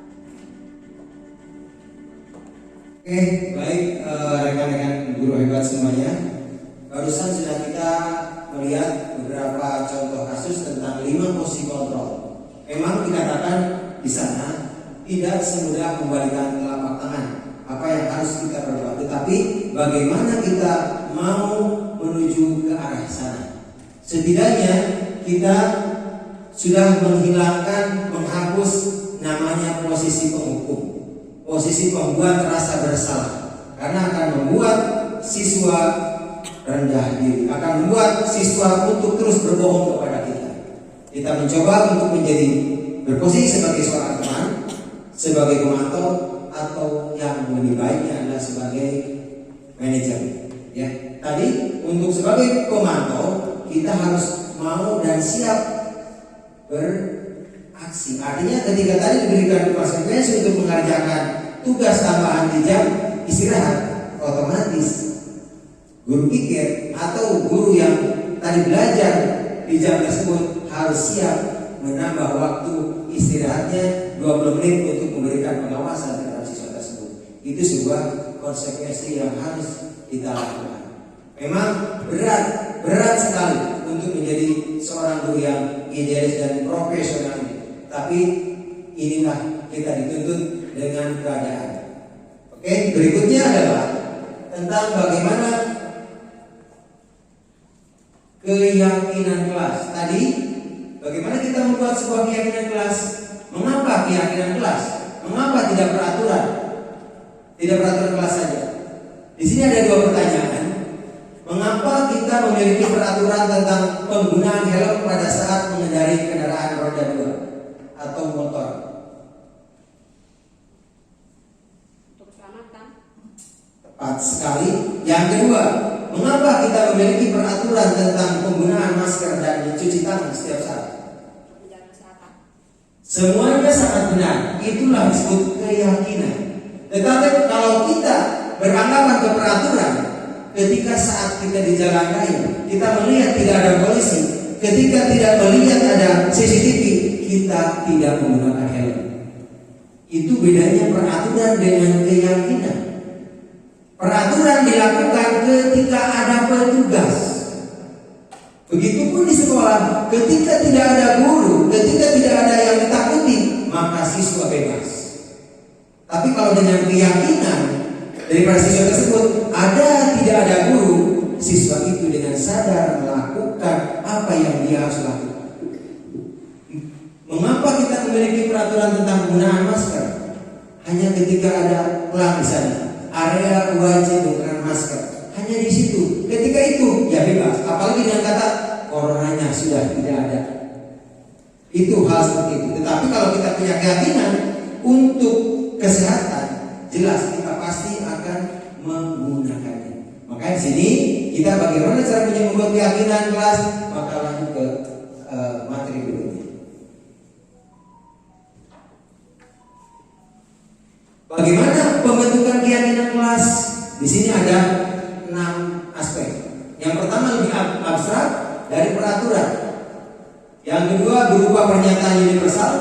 Speaker 3: Oke, baik rekan-rekan guru hebat semuanya. Barusan sudah kita melihat beberapa contoh kasus tentang 5 posisi kontrol. Memang dikatakan di sana tidak semudah membalikan telapak tangan apa yang harus kita perbuat, tetapi bagaimana kita mau menuju ke arah sana. Setidaknya kita sudah menghapus namanya posisi penghukum, posisi pembuat rasa bersalah, karena akan membuat siswa rendah diri, akan membuat siswa untuk terus berbohong kepada kita. Kita mencoba untuk menjadi berposisi sebagai seorang teman, sebagai pemantau, atau yang lebih baiknya adalah sebagai manajer. Ya, tadi untuk sebagai pemantau kita harus mau dan siap beraksi. Artinya ketika tadi diberikan konsekuensi untuk mengerjakan tugas tambahan di jam istirahat, otomatis guru pikir atau guru yang tadi belajar di jam tersebut harus siap menambah waktu istirahatnya 20 menit untuk memberikan pengawasan terhadap siswa tersebut. Itu sebuah konsekuensi yang harus kita lakukan. Memang berat sekali untuk menjadi seorang guru yang idealis dan profesional ini. Tapi inilah kita dituntut dengan keadaan. Oke, berikutnya adalah tentang bagaimana keyakinan kelas. Tadi bagaimana kita membuat sebuah keyakinan kelas? Mengapa keyakinan kelas? Mengapa tidak peraturan? Tidak peraturan kelas saja. Di sini ada dua pertanyaan. Mengapa kita memiliki peraturan tentang penggunaan helm pada saat mengendarai kendaraan roda 2 atau motor?
Speaker 2: Untuk keselamatan.
Speaker 3: Tepat sekali. Yang kedua, mengapa kita memiliki peraturan tentang penggunaan masker dan mencuci tangan setiap saat?
Speaker 2: Menjaga kesehatan.
Speaker 3: Semuanya sangat benar. Itulah disebut keyakinan. Tetapi kalau kita beranggapan ke peraturan, ketika saat kita di jalan raya, kita melihat tidak ada polisi, ketika tidak melihat ada CCTV, kita tidak menggunakan helm. Itu bedanya peraturan dengan keyakinan. Peraturan dilakukan ketika ada petugas. Begitupun di sekolah, ketika tidak ada guru, ketika tidak ada yang ditakuti, maka siswa bebas. Tapi kalau dengan keyakinan daripada siswa tersebut, tidak ada guru, siswa itu dengan sadar melakukan apa yang dia harus lakukan. Mengapa kita memiliki peraturan tentang penggunaan masker? Hanya ketika ada pelang di sana, area wajib menggunakan masker. Hanya di situ. Ketika itu ya bebas. Apalagi dengan kata coronanya sudah tidak ada. Itu hal seperti itu. Tetapi kalau kita punya keyakinan untuk kesehatan, jelas kita pasti akan menggunakannya. Maka di sini kita bagaimana cara membuat keyakinan kelas, maka lanjut ke materi berikutnya. Bagaimana pembentukan keyakinan kelas? Di sini ada 6 aspek. Yang pertama lebih abstrak dari peraturan. Yang kedua berupa pernyataan universal.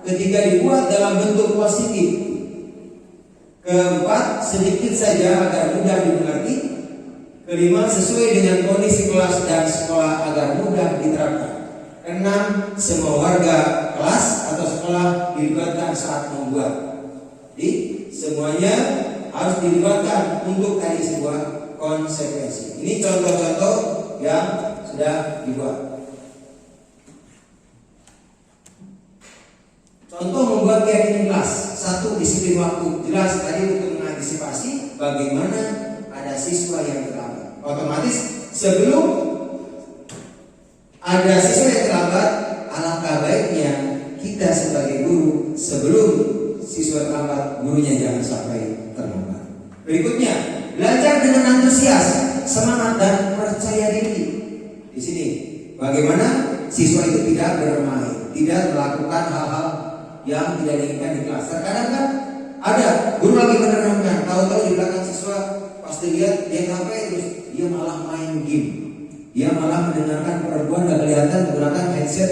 Speaker 3: Ketiga dibuat dalam bentuk positif. Keempat sedikit saja agar mudah dimengerti. Kelima sesuai dengan kondisi kelas dan sekolah agar mudah diterapkan. Keenam semua warga kelas atau sekolah dilibatkan saat membuat. Jadi semuanya harus dilibatkan untuk tadi sebuah konsekuensi. Ini contoh-contoh yang sudah dibuat. Contoh membuat keyakinan kelas. 1. Disiplin waktu. Jelas tadi untuk mengantisipasi bagaimana ada siswa yang terlambat. Otomatis sebelum ada siswa yang terlambat, alangkah baiknya kita sebagai guru sebelum siswa terlambat, gurunya jangan sampai terlambat. Berikutnya, belajar dengan antusias, semangat dan percaya diri. Di sini, bagaimana siswa itu tidak bermain, tidak melakukan hal-hal yang tidak diinginkan di kelas. Terkadang kan ada guru lagi menerangkan, tahu-tahu di belakang siswa pasti lihat dia sampai terus dia malah main game, dia malah mendengarkan perempuan gak kelihatan menggunakan headset,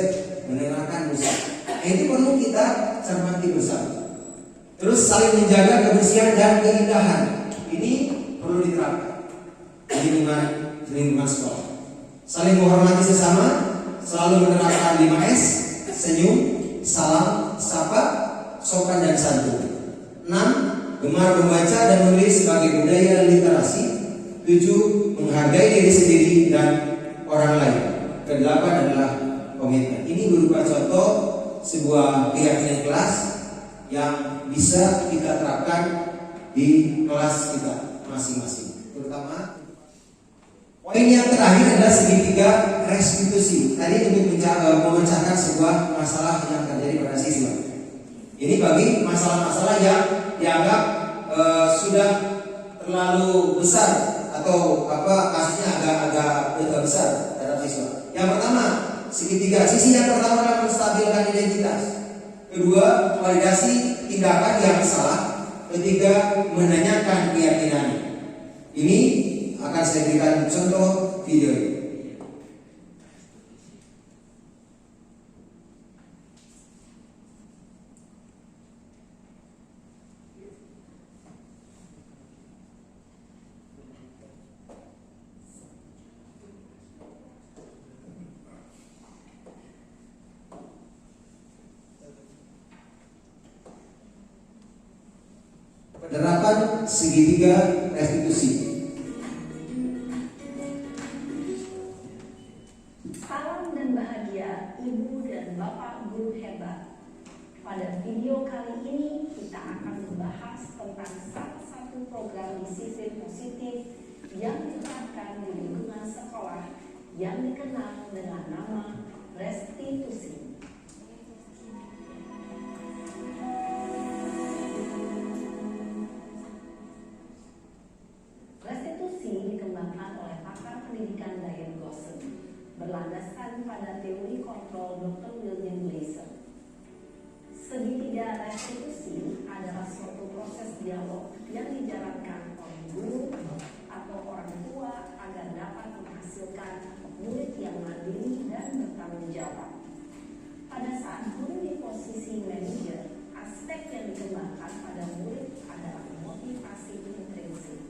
Speaker 3: mendengarkan musik. Itu perlu kita cermati bersama. Terus saling menjaga kebersihan dan keindahan. Ini perlu diterapkan di lingkungan sekolah. Saling menghormati sesama, selalu menerapkan 5S, senyum, salam, sapa, sopan dan santun. 6. Gemar membaca dan menulis sebagai budaya literasi. 7. Menghargai diri sendiri dan orang lain. Ke-8 adalah komitmen. Ini berupa contoh sebuah keyakinan kelas yang bisa kita terapkan di kelas kita masing-masing. Terutama poin yang terakhir adalah segitiga restitusi. Tadi untuk memecahkan sebuah masalah yang terjadi pada siswa. Ini bagi masalah-masalah yang dianggap sudah terlalu besar atau kasusnya agak besar terhadap siswa. Yang pertama, segitiga. Sisi yang pertama adalah menstabilkan identitas. Kedua, validasi tindakan yang salah. Ketiga, menanyakan keyakinan. Ini akan saya berikan contoh video. Penerapan segitiga restitusi.
Speaker 4: Salam dan bahagia Ibu dan Bapak Guru hebat. Pada video kali ini kita akan membahas tentang salah satu program disiplin positif yang diterapkan di lingkungan sekolah yang dikenal dengan nama restitusi. Restitusi dikembangkan oleh pakar pendidikan Diane Gosson berlandaskan pada teori kontrol Dr. William Glasser. Segitiga restitusi adalah suatu proses dialog yang dijalankan oleh guru atau orang tua agar dapat menghasilkan murid yang mandiri dan bertanggung jawab. Pada saat guru di posisi manajer, aspek yang dikembangkan pada murid adalah motivasi intrinsik,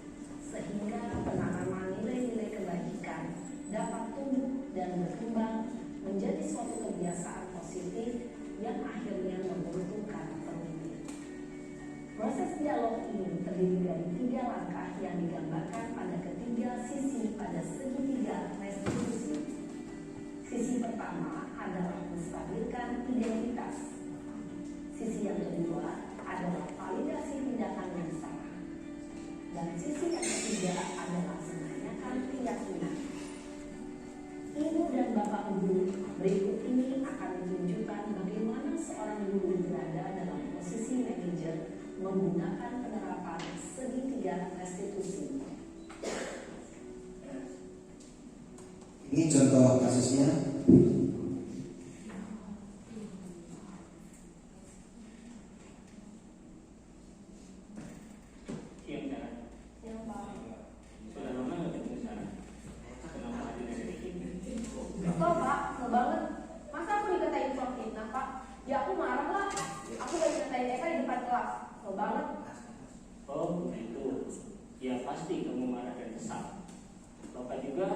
Speaker 4: sehingga penanaman nilai-nilai kebajikan dapat tumbuh dan berkembang menjadi suatu kebiasaan positif yang akhirnya menguntungkan pemimpin. Proses dialog ini terdiri dari 3 langkah yang digambarkan pada ketiga sisi pada segitiga restitusi. Sisi pertama adalah menstabilkan identitas. Sisi yang kedua adalah validasi tindakan yang salah. Dan sisi yang ketiga adalah menanyakan keyakinan. Ibu dan Bapak Guru, berikut ini akan menunjukkan bagaimana seorang guru berada dalam posisi manajer menggunakan penerapan segitiga restitusi.
Speaker 3: Ini contoh kasusnya.
Speaker 5: Sudah lama nggak ketemu Sarah? Kenapa hadir dari sini?
Speaker 6: Betul Pak, kesel banget. Masa aku dikatain soal fitnah Pak? Ya aku marah lah. Aku gak dikatain Eka di depan kelas. Kesel banget.
Speaker 5: Oh begitu. Ya pasti kamu marah dan kesal. Bapak juga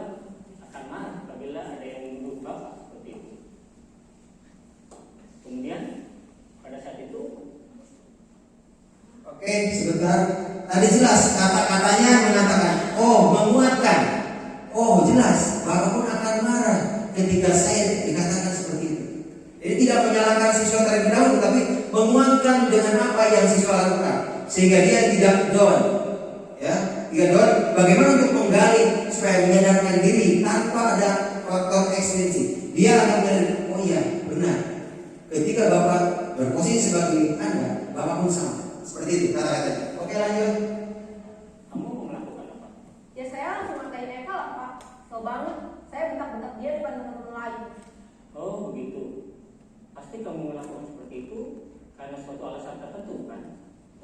Speaker 5: akan marah apabila ada yang menuduh Bapak seperti itu. Kemudian pada saat itu,
Speaker 3: Oke, sebentar. Tadi jelas kata-katanya mengatakan, oh menguatkan, oh jelas, Bapak pun akan marah ketika saya dikatakan seperti itu. Jadi tidak menyalahkan siswa terlebih dahulu, tapi menguatkan dengan apa yang siswa lakukan, sehingga dia tidak down. Ya, tidak down. Bagaimana untuk menggali supaya menyadarkan diri tanpa ada faktor ekstrinsi. Dia akan menyadari, oh iya benar. Ketika Bapak berposisi sebagai Anda, Bapak pun sama. Seperti itu kata-katanya. Oke lanjut.
Speaker 5: kamu mau melakukan apa?
Speaker 6: Ya saya langsung ngatain Eka lah Pak. Kesel banget. Saya bentak-bentak dia depan teman-teman lain.
Speaker 5: Oh begitu. Pasti kamu melakukan seperti itu karena suatu alasan tertentu kan?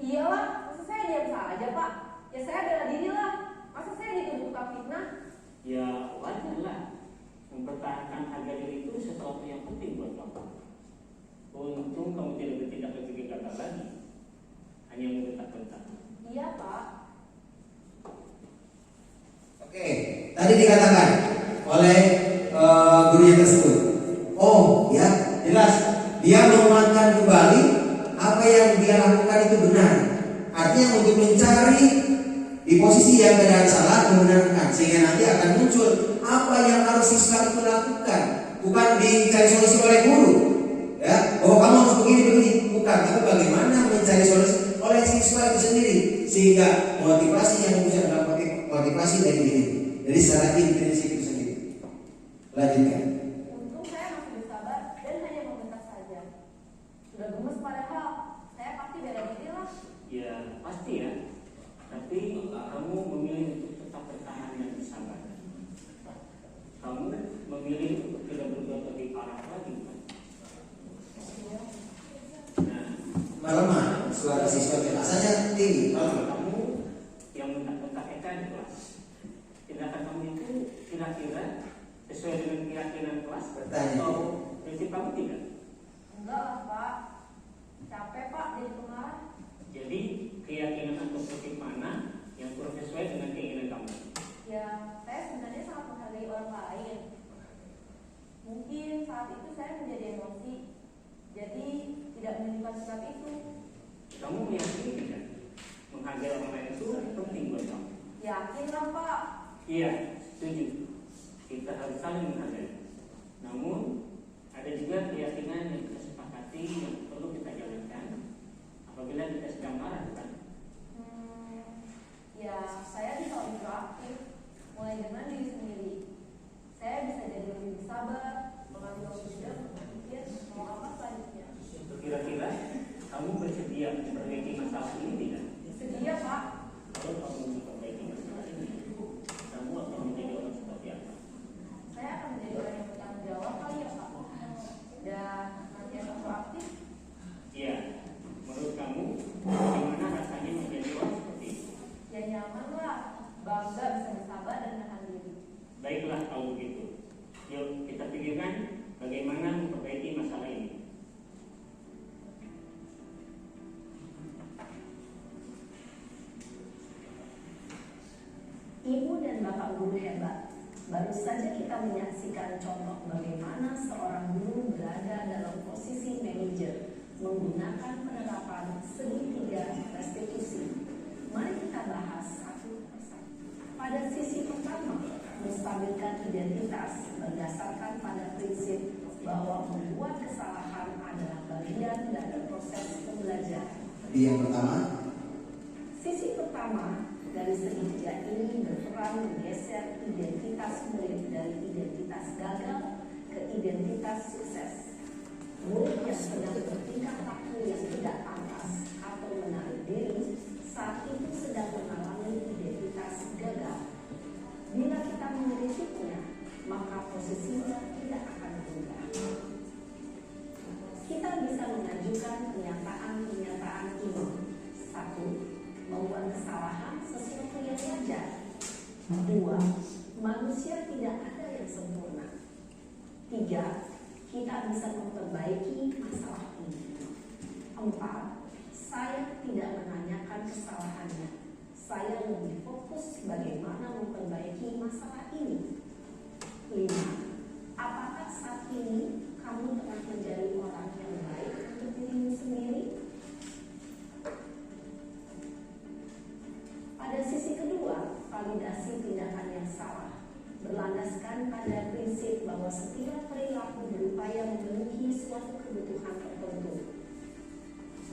Speaker 6: Iyalah, masa saya diam saja Pak? Ya saya bela diri lah. Masa saya dituduh tukang fitnah?
Speaker 5: Ya wajar lah. Mempertahankan harga diri itu sesuatu yang penting buat kamu. Untung kamu tidak bertindak lebih gegabah lagi. Hanya membentak-bentak.
Speaker 6: Iya Pak.
Speaker 3: Oke, tadi dikatakan oleh gurunya tersebut. Oh, ya, jelas dia menguatkan kembali apa yang dia lakukan itu benar. Artinya untuk mencari di posisi yang keadaan salah membenarkan, sehingga nanti akan muncul apa yang harus siswa itu lakukan bukan dicari solusi oleh guru. Ya, oh kamu harus begini, bukan. Tapi bagaimana mencari solusi oleh siswa itu sendiri, sehingga motivasi yang bisa dapat motivasi dari diri, dari secara intrinsik itu sendiri. Lanjutkan.
Speaker 6: Untung saya masih bersabar dan hanya membentak saja. Sudah gemes padahal, saya pasti bela diri lah.
Speaker 5: Ya pasti ya. Tapi kamu memilih untuk tetap bertahan dan bersabar. Kamu memilih untuk tidak berbuat lebih parah lagi. Nah,
Speaker 3: Malam suara siswa jelas saja tinggi.
Speaker 5: kamu yang bentak-bentak EK di kelas, tindakan kamu itu kira-kira sesuai dengan keyakinan kelas
Speaker 3: Bertanya.
Speaker 5: atau prinsip kamu tidak?
Speaker 6: Enggak lah Pak, capek Pak jadi pengarah.
Speaker 5: Jadi keyakinan atau prinsip mana yang kurang sesuai dengan keinginan kamu?
Speaker 6: Ya, saya sebenarnya sangat menghargai orang lain. Mungkin saat itu saya menjadi emosi, jadi tidak menunjukkan sikap itu.
Speaker 5: Kamu meyakini tidak menghargai orang lain itu penting buat kamu?
Speaker 6: Yakin lah Pak.
Speaker 5: Iya, setuju. Kita harus saling menghargai. Namun ada juga keyakinan yang kita sepakati yang perlu kita jalankan apabila kita sedang marah, bukan?
Speaker 6: Ya, saya bisa lebih proaktif, mulai dengan diri sendiri. Saya bisa jadi lebih bersabar, mengambil waktu dan berpikir mau apa selanjutnya.
Speaker 5: Kira-kira kamu bersedia memperbaiki masalah ini tidak?
Speaker 6: Sedia Pak.
Speaker 5: Kalau kamu memperbaiki masalah ini, kamu akan menjadi orang seperti apa?
Speaker 6: Saya akan menjadi orang yang bertanggung jawab kali ya Pak. Dan nanti akan proaktif.
Speaker 5: Iya, menurut kamu bagaimana rasanya menjadi orang seperti itu?
Speaker 6: Ya nyaman lah, bangga bisa bersabar dan menahan diri.
Speaker 5: Baiklah kalau begitu. Yuk kita pikirkan bagaimana memperbaiki masalah ini.
Speaker 4: Ibu dan Bapak guru hebat, baru saja kita menyaksikan contoh bagaimana seorang guru berada dalam posisi manajer menggunakan penerapan segitiga restitusi. Mari kita bahas satu persatu. Pada sisi pertama, menstabilkan identitas berdasarkan pada prinsip bahwa membuat kesalahan adalah bagian dari proses pembelajaran.
Speaker 3: Yang pertama,
Speaker 4: Sisi pertama dari segitiga ini berperan menggeser identitas murid dari identitas gagal ke identitas sukses. Murid yang sedang bertingkah laku yang tidak pantas atau menarik diri saat itu sedang mengalami identitas gagal. Bila kita mengkritiknya, maka posisinya tidak akan berubah. Kita bisa mengajukan pernyataan-pernyataan ini. 1. Membuat kesalahan sesuatu yang wajar. 2. Manusia tidak ada yang sempurna. 3. Kita bisa memperbaiki masalah ini. 4. Saya tidak menanyakan kesalahannya. Saya lebih fokus bagaimana memperbaiki masalah ini. 5. Apakah saat ini kamu telah menjadi orang yang baik untuk dirimu sendiri? Pada sisi kedua, validasi tindakan yang salah berlandaskan pada prinsip bahwa setiap perilaku berupaya memenuhi suatu kebutuhan tertentu.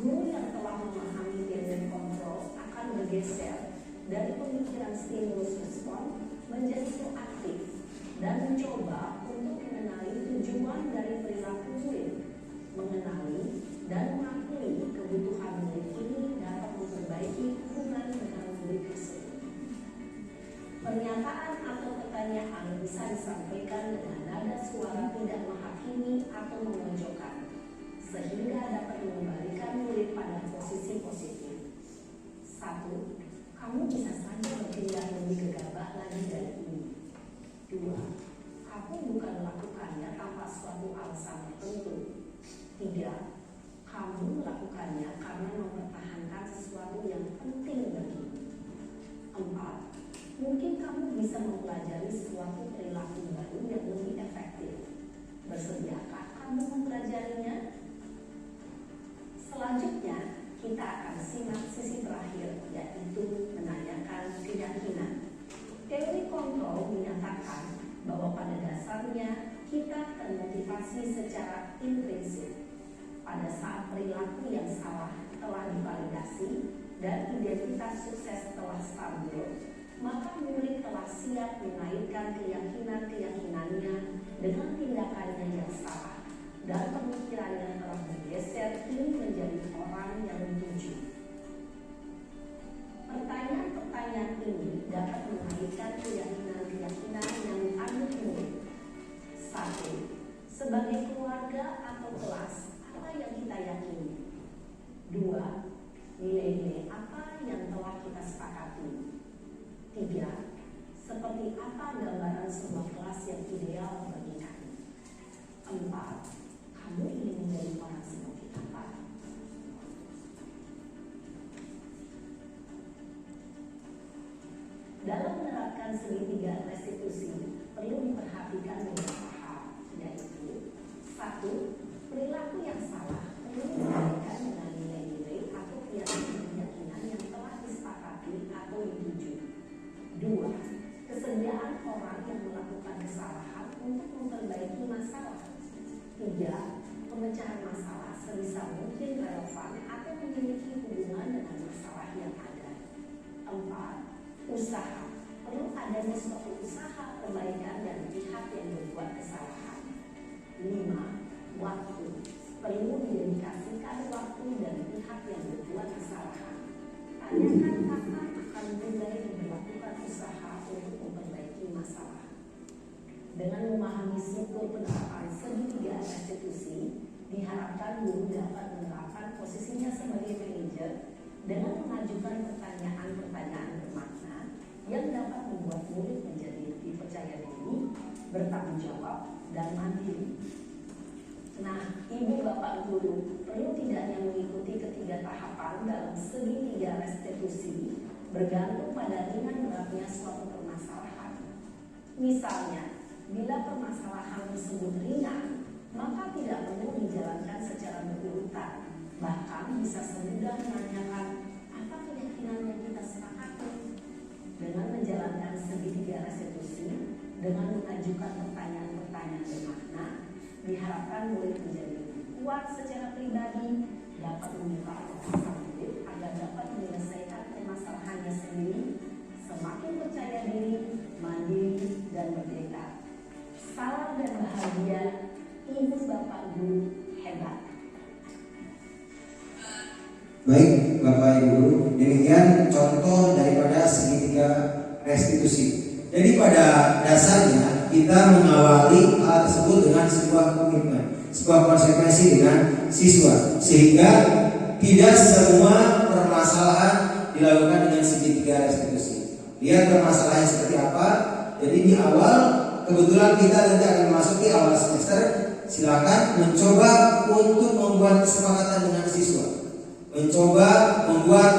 Speaker 4: Guru yang telah memahami teori kontrol akan bergeser dari pemikiran stimulus respon menjadi proaktif dan mencoba untuk mengenali tujuan dari perilaku murid, mengenali dan mengakui kebutuhan murid ini dapat memperbaiki hubungan dengan murid tersebut. Pernyataan atau pertanyaan bisa disampaikan dengan nada suara tidak menghakimi atau memojokkan, sehingga dapat mengembalikan murid pada posisi positif. 1. Kamu bisa saja berpindah lebih gegabah lagi dari ini. 2. Kamu bukan melakukannya tanpa suatu alasan tertentu. 3. Kamu melakukannya karena mempertahankan sesuatu yang penting bagimu. 4. Mungkin kamu bisa mempelajari suatu perilaku baru yang lebih efektif. Bersediakah kamu mempelajarinya? Selanjutnya, kita akan simak sisi terakhir, yaitu menanyakan keyakinan. Teori kontrol menyatakan bahwa pada dasarnya kita akan toleransi secara intrinsik. Pada saat perilaku yang salah telah divalidasi dan identitas sukses telah stabil, maka murid telah siap mengaitkan keyakinan-keyakinannya dengan tindakannya yang salah dan pemikirannya telah bergeser kini menjadi orang yang dituju. Pertanyaan-pertanyaan ini dapat mengaitkan keyakinan-keyakinan yang dianut murid. 1. Sebagai keluarga atau kelas, apa yang kita yakini? 2. Nilai-nilai apa yang telah kita sepakati? 3. Seperti apa gambaran sebuah kelas yang ideal bagi kami? 4. Kamu ingin menjadi orang seperti apa? Dalam menerapkan segitiga restitusi, perlu diperhatikan beberapa hal, yaitu 1. Perilaku yang salah perlu dikaitkan dengan nilai-nilai atau keyakinan yang telah disepakati atau dituju. 2. Kesediaan orang yang melakukan kesalahan untuk memperbaiki masalah. 3. Pemecahan masalah sebisa mungkin relevan atau memiliki hubungan dengan masalah yang ada. 4. Usaha. Perlu adanya suatu usaha perbaikan dari pihak yang berbuat kesalahan. 5. Waktu. Perlu didedikasikan waktu dari pihak yang berbuat kesalahan. Tanyakan kapan akan mulai diberlakukan usaha untuk memperbaiki masalah. Dengan memahami struktur penerapan segitiga restitusi, diharapkan guru dapat menerapkan posisinya sebagai manajer dengan mengajukan pertanyaan-pertanyaan bermakna yang dapat membuat murid menjadi lebih percaya diri, bertanggung jawab, dan mandiri. Nah, Ibu Bapak Guru perlu tidaknya mengikuti ketiga tahapan dalam segitiga restitusi bergantung pada ringan beratnya suatu permasalahan. Misalnya, bila permasalahan tersebut ringan, maka tidak perlu dijalankan secara berurutan. Bahkan bisa semudah menanyakan apa keyakinan yang kita sepakati. Dengan menjalankan segitiga restitusi, dengan mengajukan pertanyaan-pertanyaan bermakna, diharapkan murid menjadi lebih kuat secara pribadi, dapat membuka wawasan murid agar dapat menyelesaikan permasalahannya sendiri, semakin percaya diri, mandiri, dan merdeka. Salam dan bahagia, Ibu Bapak Guru hebat.
Speaker 3: Baik Bapak Ibu Guru, demikian contoh daripada segitiga restitusi. Jadi pada dasarnya kita mengawali hal tersebut dengan sebuah komitmen, sebuah konsekuensi dengan siswa, sehingga tidak semua permasalahan dilakukan dengan segitiga restitusi. Lihat permasalahannya seperti apa. Jadi di awal, kebetulan kita nanti akan memasuki awal semester, silakan mencoba untuk membuat kesepakatan dengan siswa, mencoba membuat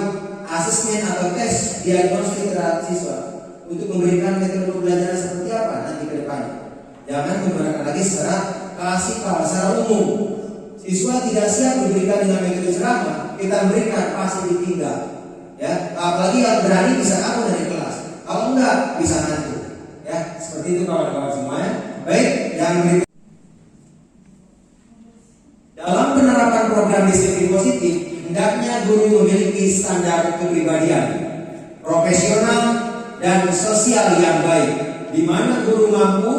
Speaker 3: asesmen atau tes diagnosis terhadap siswa untuk memberikan metode pembelajaran seperti apa nanti ke depannya. Jangan menggunakan lagi secara klasikal, secara umum. Siswa tidak siap diberikan dengan metode ceramah, kita berikan pasti ditinggal. Ya, apalagi yang berani bisa kabur dari kelas. Kalau enggak bisa nanti. Ya, seperti itu kawan-kawan semuanya. Baik, yang berikut. Dalam penerapan program disiplin positif, hendaknya guru memiliki standar kepribadian, profesional, dan sosial yang baik, di mana guru mampu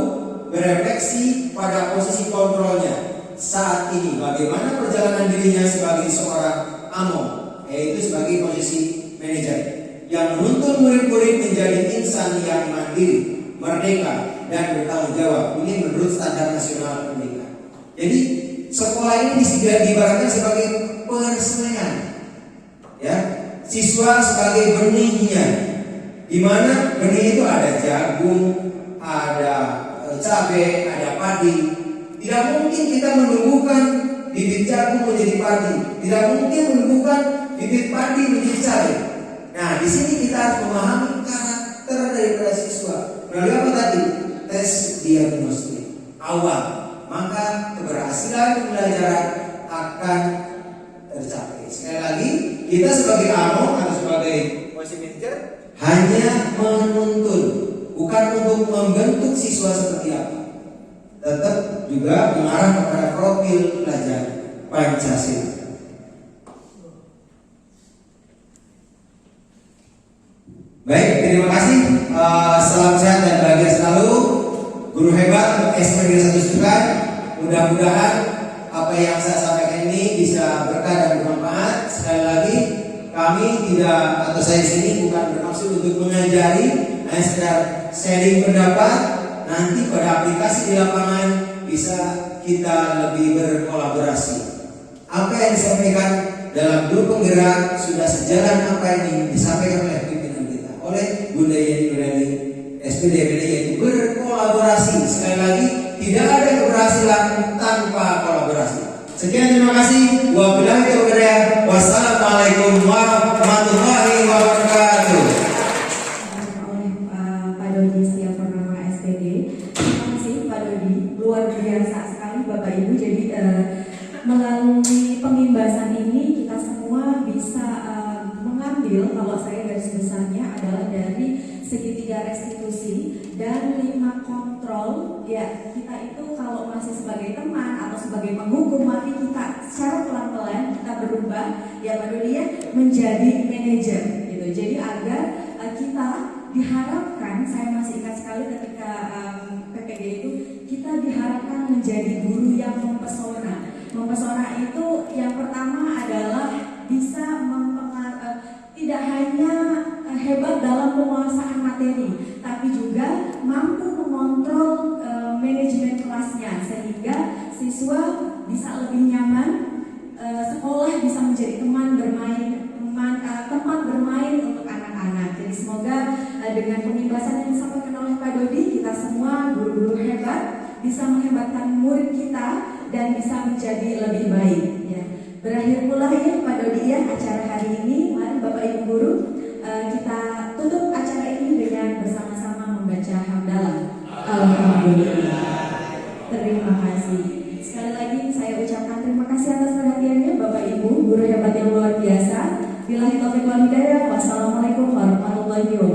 Speaker 3: berefleksi pada posisi kontrolnya saat ini, bagaimana perjalanan dirinya sebagai seorang AMO, yaitu sebagai posisi manajer, yang menuntun murid-murid menjadi insan yang mandiri, merdeka, dan bertanggung jawab. Ini menurut standar nasional pendidikan. Jadi sekolah ini diibaratkan sebagai persemayan, ya, siswa sebagai benihnya, di mana benih itu ada jagung, ada cabai, ada padi. Tidak mungkin kita menumbuhkan bibit jagung menjadi padi, tidak mungkin menumbuhkan bibit padi menjadi cabai. Nah, di sini kita harus memahami karakter daripada siswa. Melalui apa tadi? Tes diagnostik awal, maka keberhasilan pembelajaran akan tercapai. Sekali lagi, kita sebagai AMO atau sebagai posisi manager hanya menuntun, bukan untuk membentuk siswa seperti apa. tetap juga mengarah kepada profil pelajar Pancasila. Baik, terima kasih. Salam sehat dan bahagia selalu. Guru hebat SPD 1 Sukan. Mudah-mudahan apa yang saya sampaikan ini bisa berkah dan bermanfaat. Sekali lagi, kami tidak, atau saya sini bukan bermaksud untuk mengajari, hanya sekedar sharing pendapat. Nanti pada aplikasi di lapangan bisa kita lebih berkolaborasi. Apa yang disampaikan dalam grup penggerak sudah sejalan apa yang disampaikan oleh pimpinan kita, oleh Bunda Yeni Nurani SPD, yaitu berkolaborasi. Sekali lagi, tidak ada keberhasilan tanpa kolaborasi. Sekian, terima kasih. Wabillahi taufiq. Wassalamualaikum warahmatullahi wabarakatuh.
Speaker 1: Oleh Pak Dodi Setiapurnama SPD. Terima kasih Pak Dodi, luar biasa sekali Bapak Ibu. Jadi melalui pengimbasan ini kita semua bisa mengambil, kalau saya garis besarnya adalah dari segitiga restitusi dan 5 kontrol. Ya, kita itu kalau masih sebagai teman atau sebagai penghukum, mari kita secara pelan-pelan kita berubah, ya Pak Dodi ya, menjadi manajer gitu. Jadi agar kita diharapkan, saya masih ingat sekali ketika PPG itu, kita diharapkan menjadi guru yang mempesona. Mempesona itu yang pertama adalah bisa tidak hanya hebat dalam penguasaan materi, tapi juga mampu mengontrol manajemen kelasnya sehingga siswa bisa lebih nyaman, sekolah bisa menjadi tempat bermain untuk anak-anak. Jadi semoga dengan pengimbasan yang disampaikan oleh Pak Dodi, kita semua guru-guru hebat bisa menghebatkan murid kita dan bisa menjadi lebih baik. Ya. Berakhir pula ya Pak Dodi ya acara hari ini. Mari Bapak Ibu guru, kita tutup acara ini dengan bersama-sama membaca hamdalah. Alhamdulillah. Terima kasih. Sekali lagi saya ucapkan terima kasih atas perhatiannya Bapak Ibu guru hebat yang luar biasa. Billahi taufiq wal hidayah. Wassalamualaikum warahmatullahi wabarakatuh.